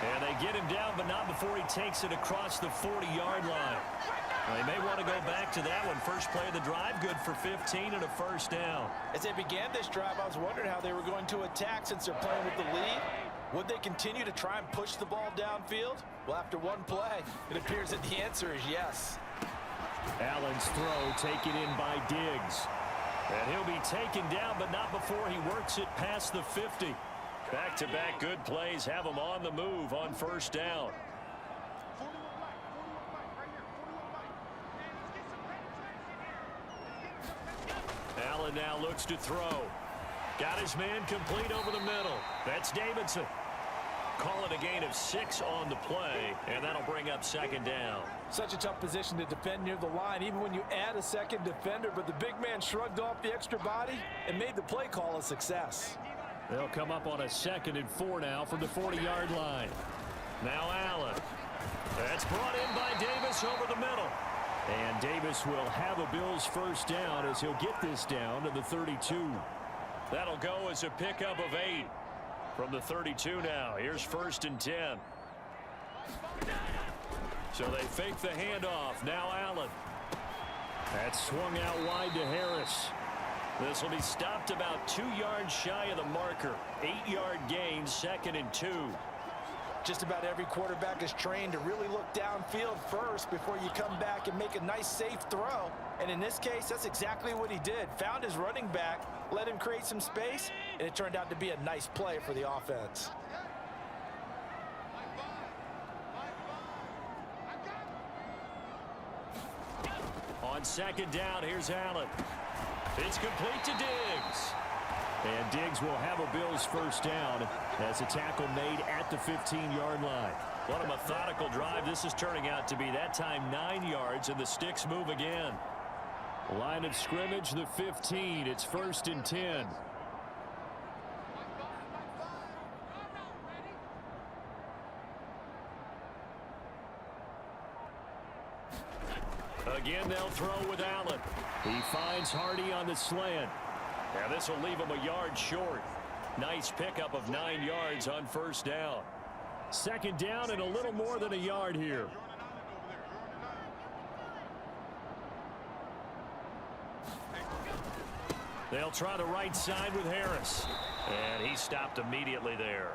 And they get him down, but not before he takes it across the 40-yard line. They may want to go back to that one. First play of the drive, good for 15 and a 1st down. As they began this drive, I was wondering how they were going to attack since they're playing with the lead. Would they continue to try and push the ball downfield? Well, after one play, it appears that the answer is yes. Allen's throw taken in by Diggs. And he'll be taken down, but not before he works it past the 50. Back-to-back good plays have him on the move on 1st down. Allen now looks to throw. Got his man complete over the middle. That's Davidson. Call it a gain of 6 on the play, and that'll bring up 2nd down. Such a tough position to defend near the line, even when you add a 2nd defender, but the big man shrugged off the extra body and made the play call a success. They'll come up on a 2nd and 4 now from the 40-yard line. Now Allen. That's brought in by Davis over the middle. And Davis will have a Bills first down as he'll get this down to the 32. That'll go as a pickup of 8 from the 32 now. Here's 1st and 10. So they fake the handoff. Now Allen. That's swung out wide to Harris. This will be stopped about 2 yards shy of the marker. 8-yard gain, 2nd and 2. Just about every quarterback is trained to really look downfield first before you come back and make a nice, safe throw. And in this case, that's exactly what he did. Found his running back, let him create some space, and it turned out to be a nice play for the offense. On 2nd down, here's Allen. It's complete to Diggs. And Diggs will have a Bills first down as a tackle made at the 15-yard line. What a methodical drive this is turning out to be. That time 9 yards, and the sticks move again. Line of scrimmage, the 15. It's 1st and 10. Again, they'll throw with Allen. He finds Hardy on the slant. Now this will leave him a yard short. Nice pickup of 9 yards on 1st down. 2nd down and a little more than a yard here. They'll try the right side with Harris. And he stopped immediately there.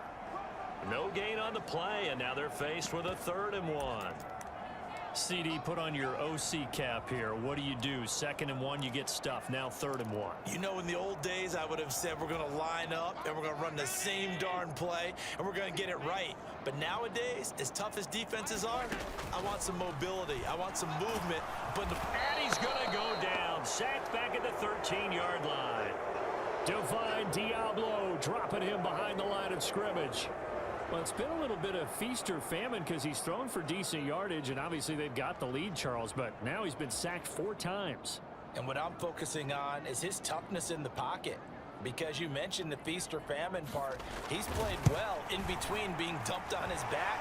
No gain on the play, and now they're faced with a 3rd and 1. CD, put on your OC cap here. What do you do? 2nd and 1, you get stuffed. Now 3rd and 1. You know, in the old days, I would have said we're going to line up and we're going to run the same darn play and we're going to get it right. But nowadays, as tough as defenses are, I want some mobility. I want some movement. And he's going to go down. Sacked back at the 13-yard line. Divine Diablo dropping him behind the line of scrimmage. Well, it's been a little bit of feast or famine because he's thrown for decent yardage, and obviously they've got the lead, Charles, but now he's been sacked 4 times. And what I'm focusing on is his toughness in the pocket. Because you mentioned the feast or famine part, he's played well in between being dumped on his back.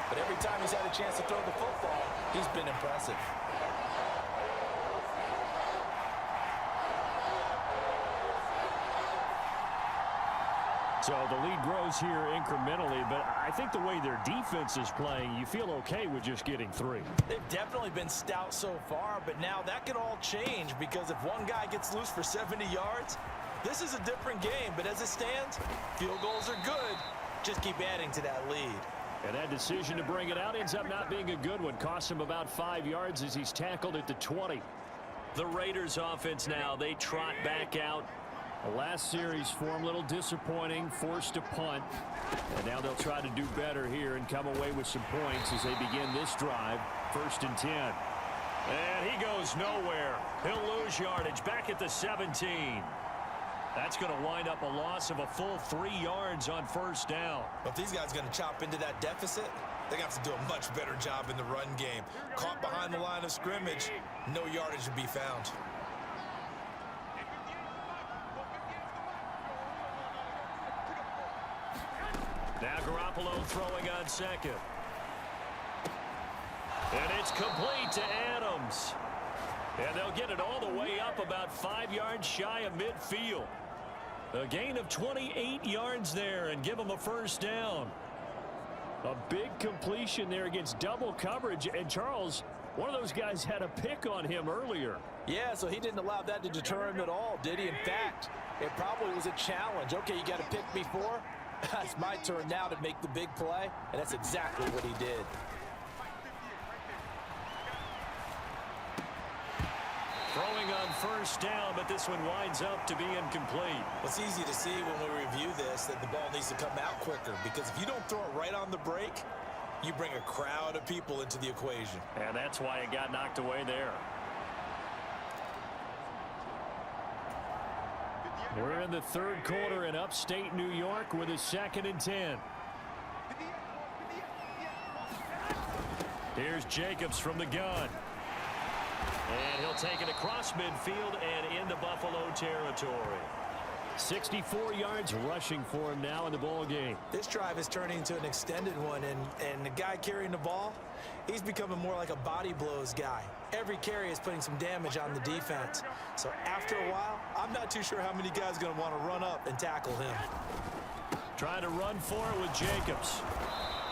But every time he's had a chance to throw the football, he's been impressive. So the lead grows here incrementally, but I think the way their defense is playing, you feel okay with just getting 3. They've definitely been stout so far, but now that could all change because if one guy gets loose for 70 yards, this is a different game. But as it stands, field goals are good. Just keep adding to that lead. And that decision to bring it out ends up not being a good one. Costs him about 5 yards as he's tackled at the 20. The Raiders offense now, they trot back out. The last series for him, a little disappointing, forced to punt. And now they'll try to do better here and come away with some points as they begin this drive. 1st and 10. And he goes nowhere. He'll lose yardage back at the 17. That's going to wind up a loss of a full 3 yards on 1st down. But if these guys are going to chop into that deficit, they're going to have to do a much better job in the run game. Caught behind the line of scrimmage, no yardage to be found. Now Garoppolo throwing on 2nd. And it's complete to Adams. And they'll get it all the way up about 5 yards shy of midfield. A gain of 28 yards there and give them a 1st down. A big completion there against double coverage. And Charles, one of those guys had a pick on him earlier. Yeah, so he didn't allow that to deter him at all, did he? In fact, it probably was a challenge. Okay, you got a pick before. It's my turn now to make the big play, and that's exactly what he did. Throwing on 1st down, but this one winds up to be incomplete. It's easy to see when we review this that the ball needs to come out quicker, because if you don't throw it right on the break, you bring a crowd of people into the equation. And that's why it got knocked away there. We're in the 3rd quarter in upstate New York with a 2nd and 10. Here's Jacobs from the gun. And he'll take it across midfield and into Buffalo territory. 64 yards rushing for him now in the ball game. This drive is turning into an extended one, and the guy carrying the ball, he's becoming more like a body blows guy. Every carry is putting some damage on the defense. So after a while, I'm not too sure how many guys are going to want to run up and tackle him. Trying to run for it with Jacobs.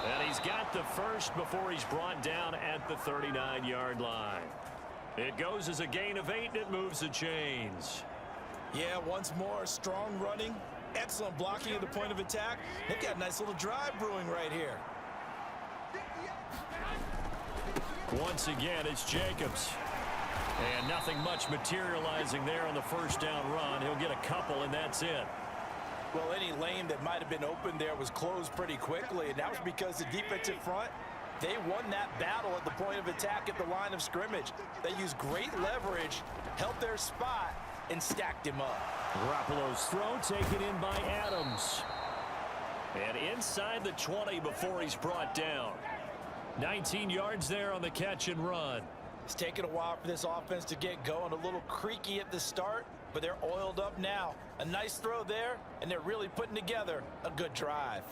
And he's got the first before he's brought down at the 39-yard line. It goes as a gain of 8, and it moves the chains. Yeah, once more, strong running, excellent blocking at the point of attack. They've got a nice little drive brewing right here. Once again, it's Jacobs. And nothing much materializing there on the first down run. He'll get a couple, and that's it. Well, any lane that might have been open there was closed pretty quickly, and that was because the defensive front, they won that battle at the point of attack at the line of scrimmage. They used great leverage, held their spot, and stacked him up. Garoppolo's throw taken in by Adams. And inside the 20 before he's brought down. 19 yards there on the catch and run. It's taken a while for this offense to get going. A little creaky at the start, but they're oiled up now. A nice throw there, and they're really putting together a good drive.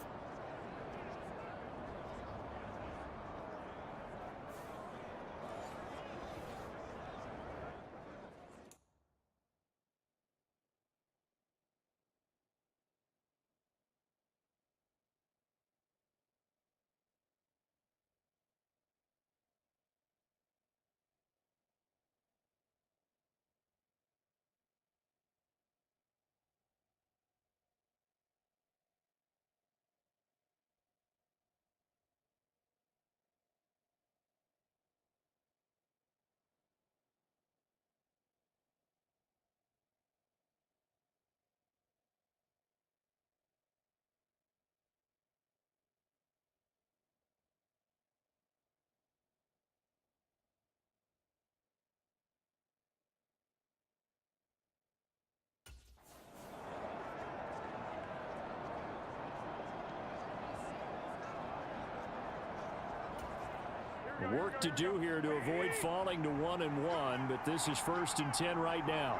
Work to do here to avoid falling to 1-1, but this is 1st and 10 right now.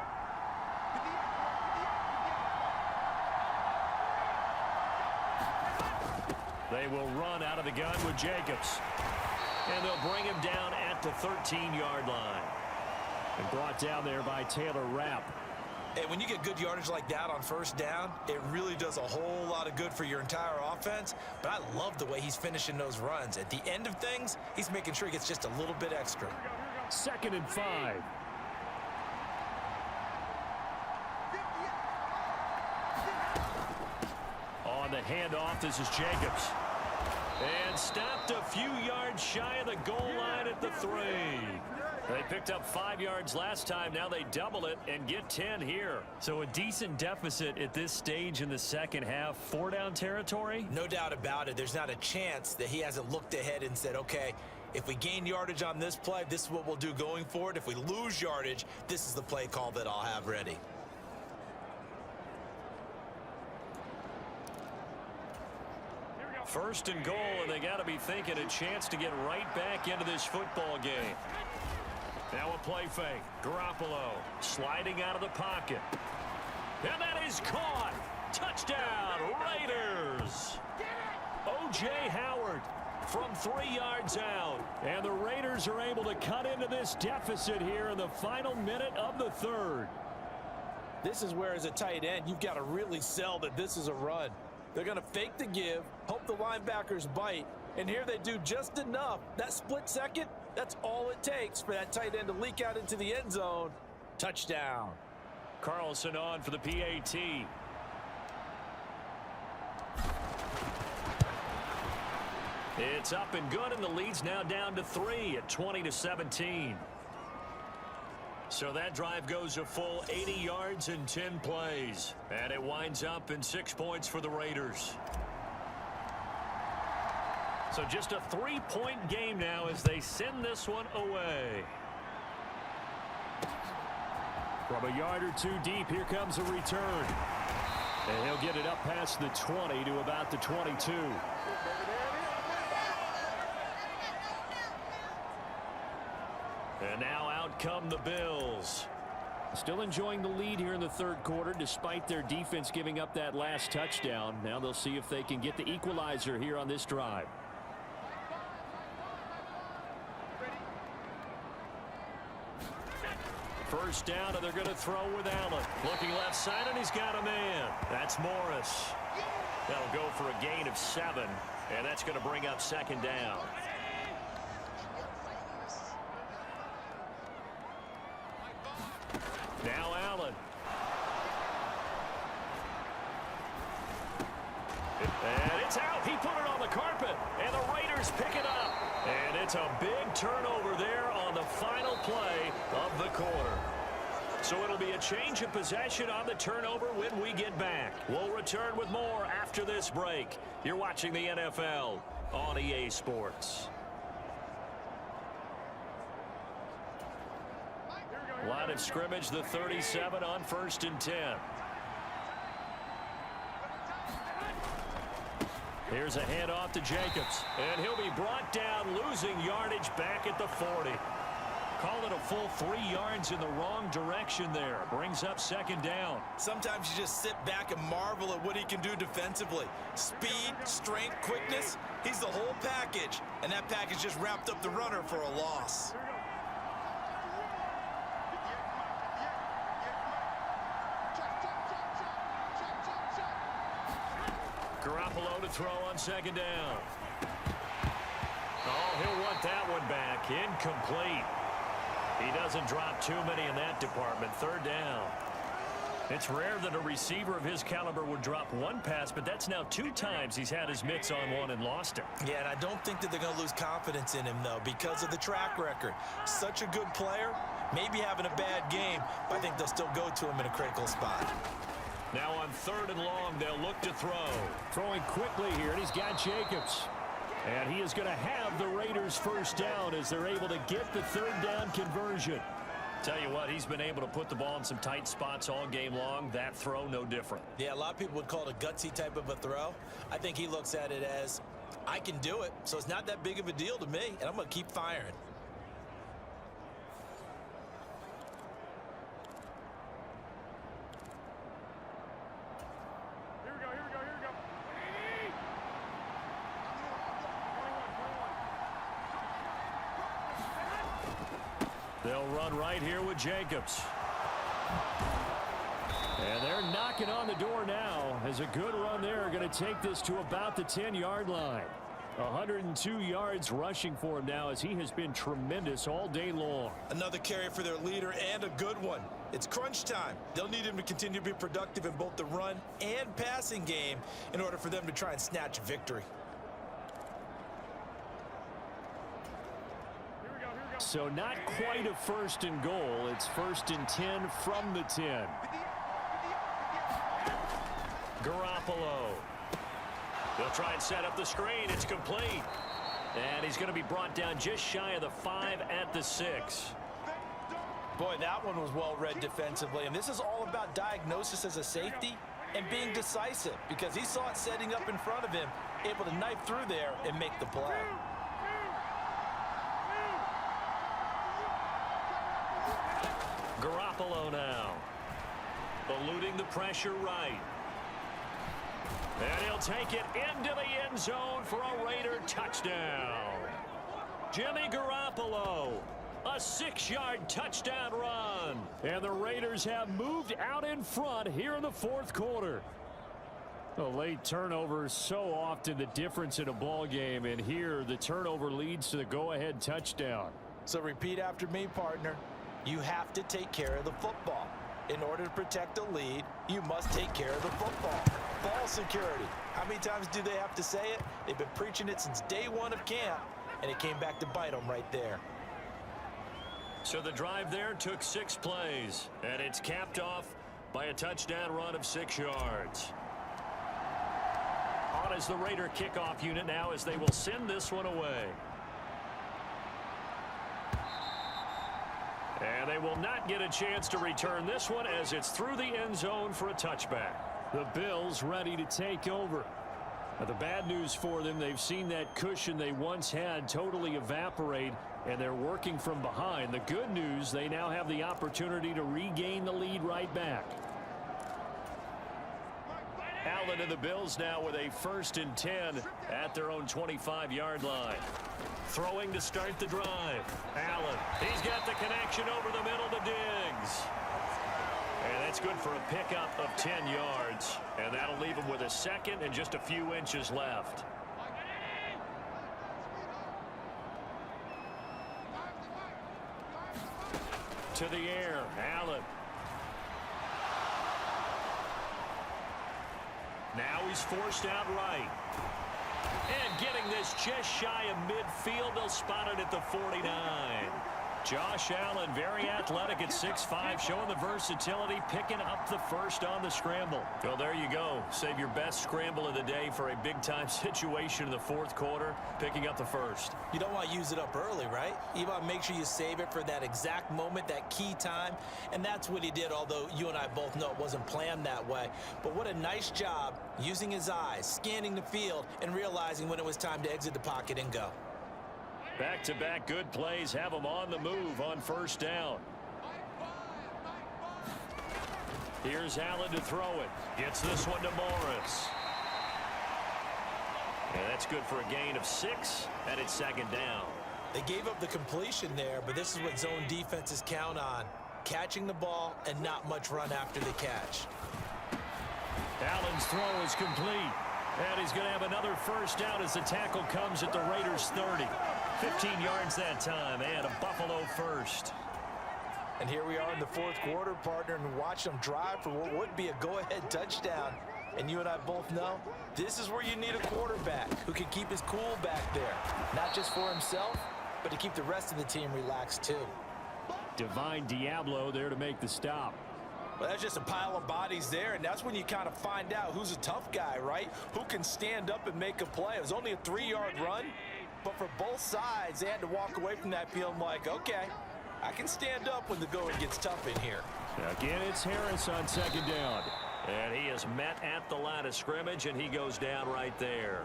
They will run out of the gun with Jacobs. And they'll bring him down at the 13-yard line. And brought down there by Taylor Rapp. And when you get good yardage like that on first down, it really does a whole lot of good for your entire offense. But I love the way he's finishing those runs. At the end of things, he's making sure he gets just a little bit extra. 2nd and 5. On the handoff, this is Jacobs. And stopped a few yards shy of the goal line at the 3. They picked up 5 yards last time. Now they double it and get 10 here. So a decent deficit at this stage in the second half. 4-down territory? No doubt about it. There's not a chance that he hasn't looked ahead and said, okay, if we gain yardage on this play, this is what we'll do going forward. If we lose yardage, this is the play call that I'll have ready. First and goal, and they got to be thinking a chance to get right back into this football game. Now a play fake. Garoppolo sliding out of the pocket. And that is caught. Touchdown, Raiders. O.J. Howard from 3 yards out. And the Raiders are able to cut into this deficit here in the final minute of the 3rd. This is where, as a tight end, you've got to really sell that this is a run. They're going to fake the give, hope the linebackers bite, and here they do just enough. That split second, that's all it takes for that tight end to leak out into the end zone. Touchdown. Carlson on for the PAT. It's up and good, and the lead's now down to 3 at 20-17. So that drive goes a full 80 yards in 10 plays. And it winds up in 6 points for the Raiders. So just a 3-point game now as they send this one away. From a yard or 2 deep, here comes a return. And he'll get it up past the 20 to about the 22. And now out come the Bills. Still enjoying the lead here in the third quarter despite their defense giving up that last touchdown. Now they'll see if they can get the equalizer here on this drive. First down, and they're going to throw with Allen. Looking left side, and he's got a man. That's Morris. That'll go for a gain of 7, and that's going to bring up second down. Now Allen. And it's out. He put it on the carpet, and the Raiders pick it up. And it's a big turnover there on the final play of the quarter. So it'll be a change of possession on the turnover when we get back. We'll return with more after this break. You're watching the NFL on EA Sports. Line of scrimmage, the 37 on 1st and 10. Here's a handoff to Jacobs, and he'll be brought down, losing yardage back at the 40. Call it a full 3 yards in the wrong direction there. Brings up second down. Sometimes you just sit back and marvel at what he can do defensively. Speed, strength, quickness, he's the whole package. And that package just wrapped up the runner for a loss. Garoppolo to throw on second down. Oh, he'll want that one back. Incomplete. He doesn't drop too many in that department. Third down. It's rare that a receiver of his caliber would drop one pass, but that's now 2 times he's had his mitts on one and lost it. Yeah, and I don't think that they're going to lose confidence in him, though, because of the track record. Such a good player, maybe having a bad game, but I think they'll still go to him in a critical spot. Now on 3rd and long, they'll look to throw. Throwing quickly here, and he's got Jacobs. And he is going to have the Raiders first down as they're able to get the 3rd down conversion. Tell you what, he's been able to put the ball in some tight spots all game long. That throw, no different. Yeah, a lot of people would call it a gutsy type of a throw. I think he looks at it as, I can do it, so it's not that big of a deal to me, and I'm going to keep firing. They'll run right here with Jacobs. And they're knocking on the door now as a good run there. Going to take this to about the 10-yard line. 102 yards rushing for him now as he has been tremendous all day long. Another carry for their leader and a good one. It's crunch time. They'll need him to continue to be productive in both the run and passing game in order for them to try and snatch victory. So not quite a 1st and goal. It's 1st and 10 from the 10. Garoppolo. They'll try and set up the screen. It's complete. And he's going to be brought down just shy of the 5 at the 6. Boy, that one was well read defensively. And this is all about diagnosis as a safety and being decisive, because he saw it setting up in front of him, able to knife through there and make the play. Garoppolo now. Eluding the pressure right. And he'll take it into the end zone for a Raider touchdown. Jimmy Garoppolo. A 6-yard touchdown run. And the Raiders have moved out in front here in the 4th quarter. A late turnover is so often the difference in a ball game, and here the turnover leads to the go-ahead touchdown. So repeat after me, partner. You have to take care of the football. In order to protect a lead, you must take care of the football. Ball security. How many times do they have to say it? They've been preaching it since day 1 of camp, and it came back to bite them right there. So the drive there took 6 plays, and it's capped off by a touchdown run of 6 yards. On as the Raider kickoff unit now as they will send this one away. And they will not get a chance to return this one as it's through the end zone for a touchback. The Bills ready to take over. Now, the bad news for them, they've seen that cushion they once had totally evaporate and they're working from behind. The good news, they now have the opportunity to regain the lead right back. Allen and the Bills now with a 1st and 10 at their own 25-yard line. Throwing to start the drive. Allen, he's got the connection over the middle to Diggs. And that's good for a pickup of 10 yards. And that'll leave him with a 2nd and just a few inches left. To the air, Allen. Now he's forced out right. And getting this just shy of midfield, they'll spot it at the 49. Josh Allen, very athletic at 6'5", showing the versatility, picking up the 1st on the scramble. Well, there you go. Save your best scramble of the day for a big-time situation in the 4th quarter, picking up the 1st. You don't want to use it up early, right? You want to make sure you save it for that exact moment, that key time, and that's what he did, although you and I both know it wasn't planned that way. But what a nice job using his eyes, scanning the field, and realizing when it was time to exit the pocket and go. Back-to-back good plays have them on the move on 1st down. Here's Allen to throw it. Gets this one to Morris. And that's good for a gain of 6, and it's 2nd down. They gave up the completion there, but this is what zone defenses count on. Catching the ball and not much run after the catch. Allen's throw is complete. And he's going to have another 1st down as the tackle comes at the Raiders' 30. 15 yards that time, and a Buffalo 1st. And here we are in the 4th quarter, partner, and watch them drive for what would be a go-ahead touchdown. And you and I both know this is where you need a quarterback who can keep his cool back there. Not just for himself, but to keep the rest of the team relaxed too. Divine Diablo there to make the stop. Well, that's just a pile of bodies there, and that's when you kind of find out who's a tough guy, right? Who can stand up and make a play. It was only a 3-yard run, but for both sides, they had to walk away from that feeling like, okay, I can stand up when the going gets tough in here. Again, it's Harris on 2nd down. And he is met at the line of scrimmage, and he goes down right there.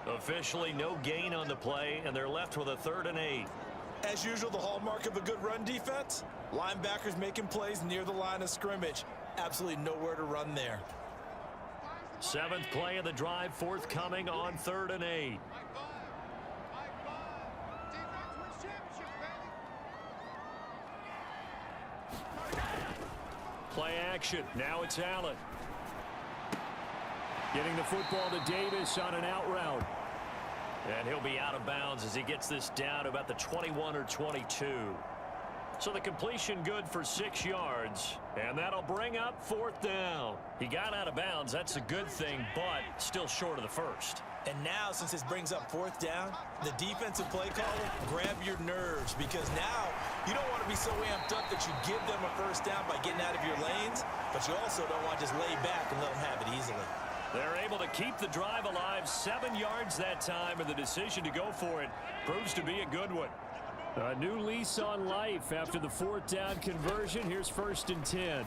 Officially no gain on the play, and they're left with a 3rd and 8. As usual, the hallmark of a good run defense, linebackers making plays near the line of scrimmage. Absolutely nowhere to run there. 7th play of the drive, forthcoming on 3rd and 8. Play action. Now it's Allen. Getting the football to Davis on an out route. And he'll be out of bounds as he gets this down to about the 21 or 22. So the completion good for 6 yards. And that'll bring up 4th down. He got out of bounds. That's a good thing, but still short of the 1st. And now, since this brings up 4th down, the defensive play caller, grab your nerves, because now you don't want to be so amped up that you give them a 1st down by getting out of your lanes, but you also don't want to just lay back and let them have it easily. They're able to keep the drive alive, 7 yards that time, and the decision to go for it proves to be a good one. A new lease on life after the 4th down conversion. Here's 1st and 10.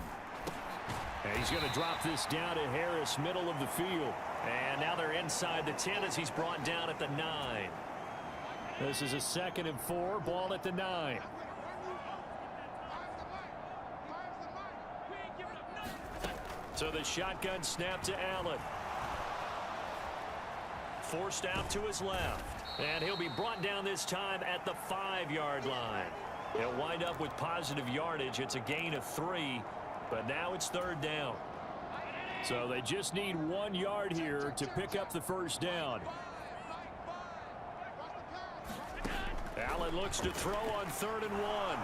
And he's going to drop this down to Harris, middle of the field. And now they're inside the 10 as he's brought down at the 9. This is a 2nd and 4, ball at the 9. So the shotgun snap to Allen. Forced out to his left. And he'll be brought down this time at the 5-yard line. He'll wind up with positive yardage. It's a gain of 3, but now it's 3rd down. So they just need 1 yard here to pick up the 1st down. Allen looks to throw on 3rd and 1.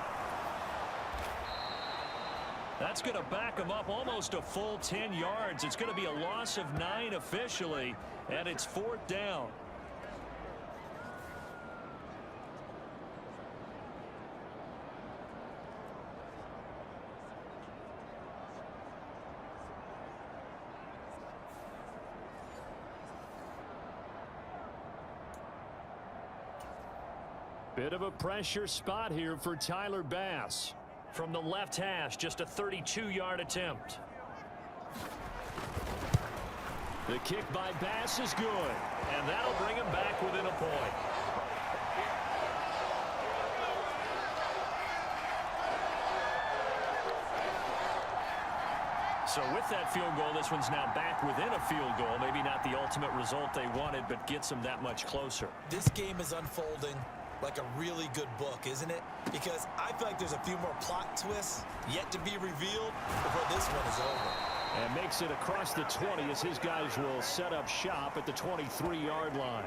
That's going to back him up almost a full 10 yards. It's going to be a loss of 9 officially, and it's 4th down. Bit of a pressure spot here for Tyler Bass. From the left hash, just a 32-yard attempt. The kick by Bass is good, and that'll bring him back within a point. So with that field goal, this one's now back within a field goal. Maybe not the ultimate result they wanted, but gets them that much closer. This game is unfolding like a really good book, isn't it? Because I feel like there's a few more plot twists yet to be revealed before this one is over. And makes it across the 20 as his guys will set up shop at the 23-yard line.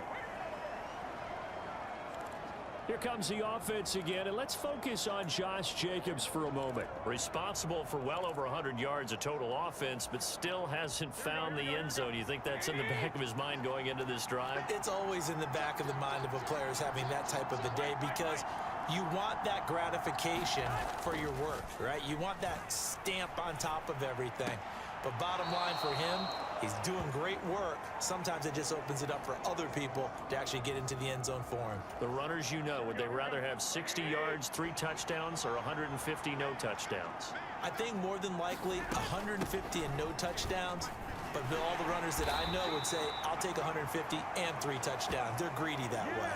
Here comes the offense again, and let's focus on Josh Jacobs for a moment. Responsible for well over 100 yards of total offense, but still hasn't found the end zone. You think that's in the back of his mind going into this drive? It's always in the back of the mind of a player having that type of a day, because you want that gratification for your work, right? You want that stamp on top of everything. But bottom line for him, he's doing great work. Sometimes it just opens it up for other people to actually get into the end zone for him. The runners, you know, would they rather have 60 yards, 3 touchdowns, or 150 no touchdowns? I think more than likely 150 and no touchdowns. But all the runners that I know would say, I'll take 150 and 3 touchdowns. They're greedy that way.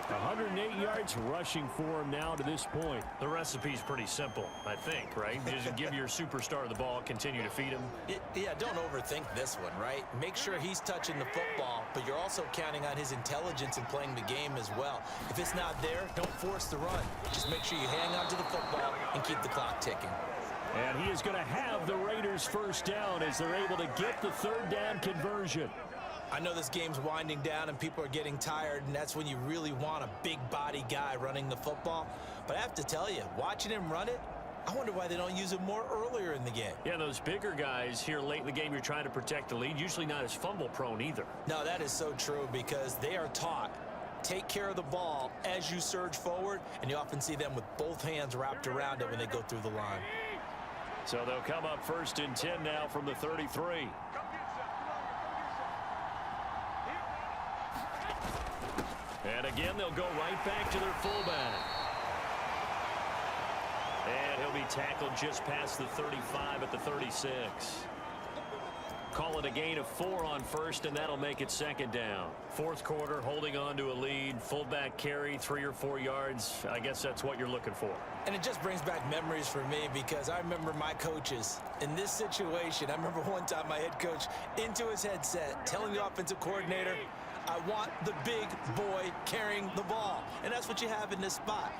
108 yards rushing for him now to this point. The recipe's pretty simple, I think, right? Just give your superstar the ball, continue to feed him. Yeah, don't overthink this one, right? Make sure he's touching the football, but you're also counting on his intelligence in playing the game as well. If it's not there, don't force the run. Just make sure you hang on to the football and keep the clock ticking. And he is going to have the Raiders first down as they're able to get the third down conversion. I know this game's winding down and people are getting tired, and that's when you really want a big body guy running the football. But I have to tell you, watching him run it, I wonder why they don't use him more earlier in the game. Yeah, those bigger guys here late in the game, you're trying to protect the lead, usually not as fumble prone either. No, that is so true, because they are taught, take care of the ball as you surge forward, and you often see them with both hands wrapped around it when they go through the line. So they'll come up 1st and 10 now from the 33. And again, they'll go right back to their fullback. And he'll be tackled just past the 35 at the 36. Call it a gain of 4 on first, and that'll make it 2nd down. 4th quarter, holding on to a lead. Fullback carry, 3 or 4 yards. I guess that's what you're looking for. And it just brings back memories for me, because I remember my coaches in this situation. I remember one time my head coach into his headset telling the offensive coordinator, I want the big boy carrying the ball. And that's what you have in this spot.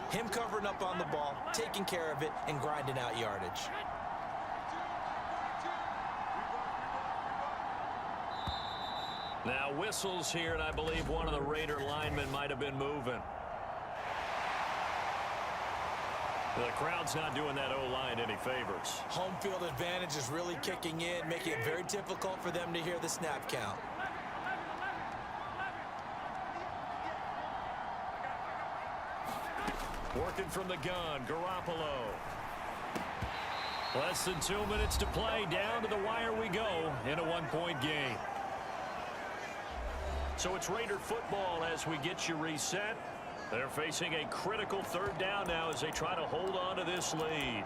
Him covering up on the ball, taking care of it, and grinding out yardage. Now whistles here, and I believe one of the Raider linemen might have been moving. The crowd's not doing that O-line any favors. Home field advantage is really kicking in, making it very difficult for them to hear the snap count. Working from the gun, Garoppolo. Less than 2 minutes to play. Down to the wire we go in a 1-point game. So it's Raider football as we get you reset. They're facing a critical 3rd down now as they try to hold on to this lead.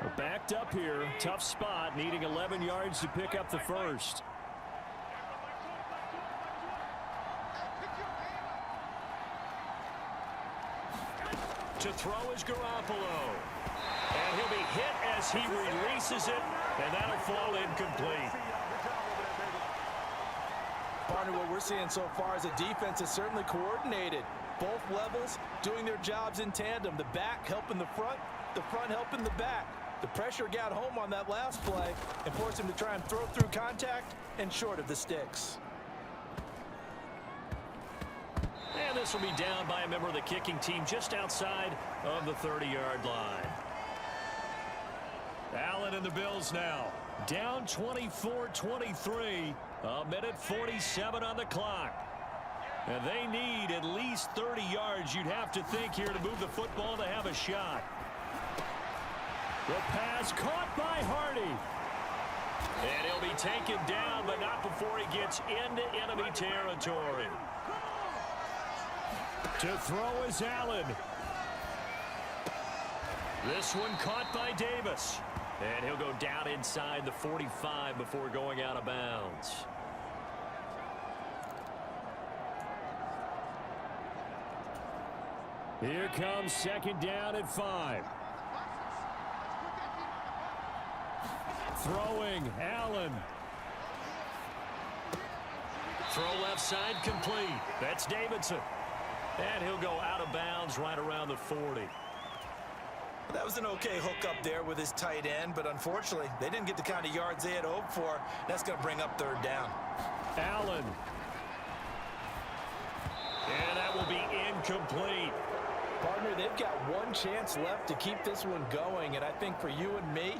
We're backed up here. Tough spot, needing 11 yards to pick up the first. To throw is Garoppolo. And he'll be hit as he releases it, and that'll fall incomplete. Partner, what we're seeing so far is a defense is certainly coordinated. Both levels doing their jobs in tandem. The back helping the front helping the back. The pressure got home on that last play and forced him to try and throw through contact and short of the sticks. And this will be down by a member of the kicking team just outside of the 30-yard line. Allen and the Bills now down 24-23. A minute 47 on the clock. And they need at least 30 yards, you'd have to think, here to move the football to have a shot. The pass caught by Hardy. And he'll be taken down, but not before he gets into enemy territory. To throw is Allen. This one caught by Davis. And he'll go down inside the 45 before going out of bounds. Here comes second down at 5. Throwing, Allen. Throw left side complete. That's Davidson. And he'll go out of bounds right around the 40. That was an okay hookup there with his tight end, but unfortunately, they didn't get the kind of yards they had hoped for. That's going to bring up third down. Allen. And that will be incomplete. Partner, they've got one chance left to keep this one going, and I think for you and me,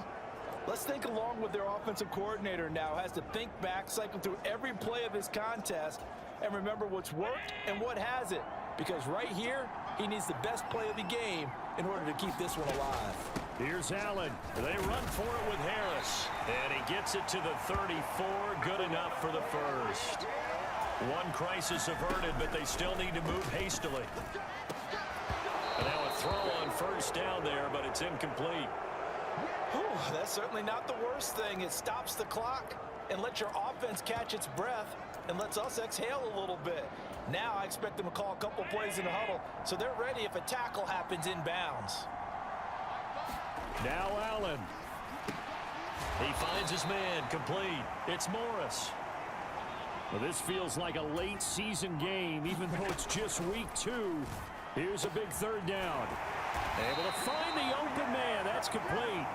let's think along with their offensive coordinator now. Has to think back, cycle through every play of this contest, and remember what's worked and what hasn't. Because right here, he needs the best play of the game in order to keep this one alive. Here's Allen. They run for it with Harris. And he gets it to the 34. Good enough for the first. One crisis averted, but they still need to move hastily. And now a throw on first down there, but it's incomplete. Whew, that's certainly not the worst thing. It stops the clock and lets your offense catch its breath and lets us exhale a little bit. Now I expect them to call a couple plays in the huddle, so they're ready if a tackle happens inbounds. Now Allen. He finds his man, complete. It's Morris. Well, this feels like a late season game, even though it's just week 2. Here's a big third down. Able to find the open man. That's complete.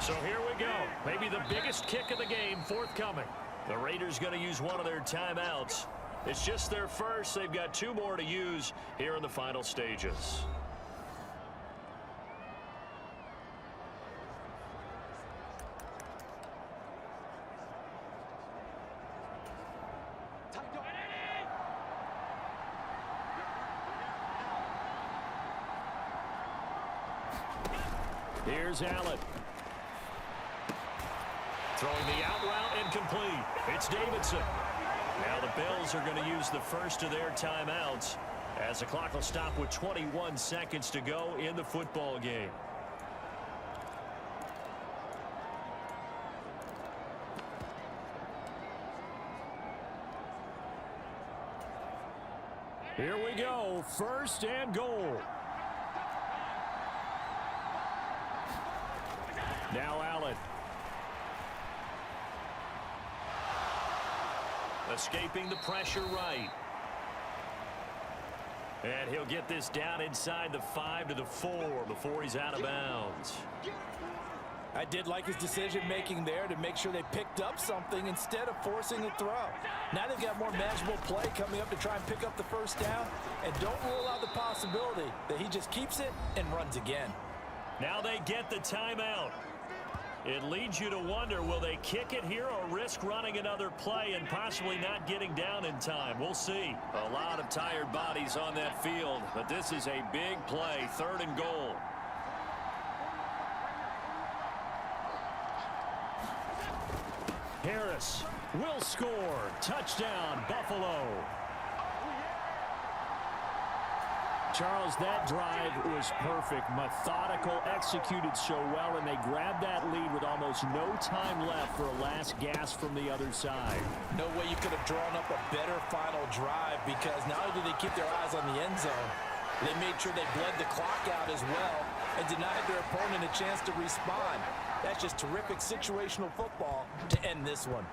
So here we go. Maybe the biggest kick of the game forthcoming. The Raiders going to use one of their timeouts. It's just their first. They've got 2 more to use here in the final stages. Here's Allen. Throwing the out route incomplete. It's Davidson. Now the Bills are going to use the first of their timeouts as the clock will stop with 21 seconds to go in the football game. Here we go. First and goal. Now Allen. Escaping the pressure right. And he'll get this down inside the 5 to the 4 before he's out of bounds. I did like his decision-making there to make sure they picked up something instead of forcing a throw. Now they've got more manageable play coming up to try and pick up the first down. And don't rule out the possibility that he just keeps it and runs again. Now they get the timeout. It leads you to wonder, will they kick it here or risk running another play and possibly not getting down in time? We'll see. A lot of tired bodies on that field, but this is a big play, 3rd and goal. Harris will score. Touchdown, Buffalo. Charles, that drive was perfect, methodical, executed so well, and they grabbed that lead with almost no time left for a last gasp from the other side. No way you could have drawn up a better final drive, because not only did they keep their eyes on the end zone, they made sure they bled the clock out as well and denied their opponent a chance to respond. That's just terrific situational football to end this one.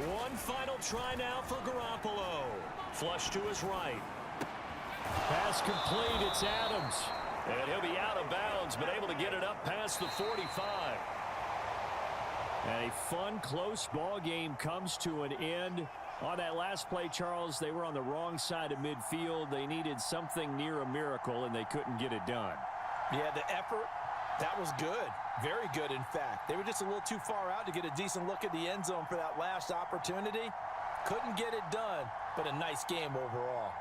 One final try now for Garoppolo. Flush to his right. Pass complete. It's Adams. And he'll be out of bounds, but able to get it up past the 45. And a fun, close ball game comes to an end. On that last play, Charles, they were on the wrong side of midfield. They needed something near a miracle, and they couldn't get it done. Yeah, the effort, that was good. Very good, in fact. They were just a little too far out to get a decent look at the end zone for that last opportunity. Couldn't get it done, but a nice game overall.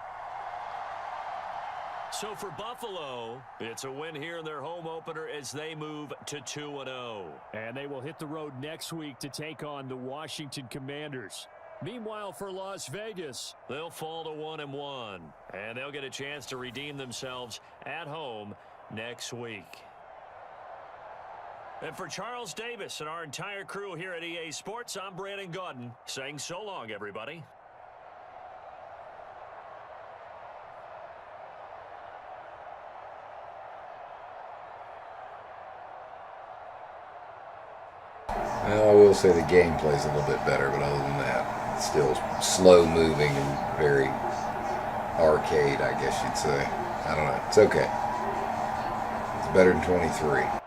So for Buffalo, it's a win here in their home opener as they move to 2-0. And they will hit the road next week to take on the Washington Commanders. Meanwhile, for Las Vegas, they'll fall to 1-1. And they'll get a chance to redeem themselves at home next week. And for Charles Davis and our entire crew here at EA Sports, I'm Brandon Gaudin saying so long, everybody. Well, I will say the gameplay's a little bit better, but other than that, it's still slow moving and very arcade, I guess you'd say. I don't know. It's okay. It's better than 23.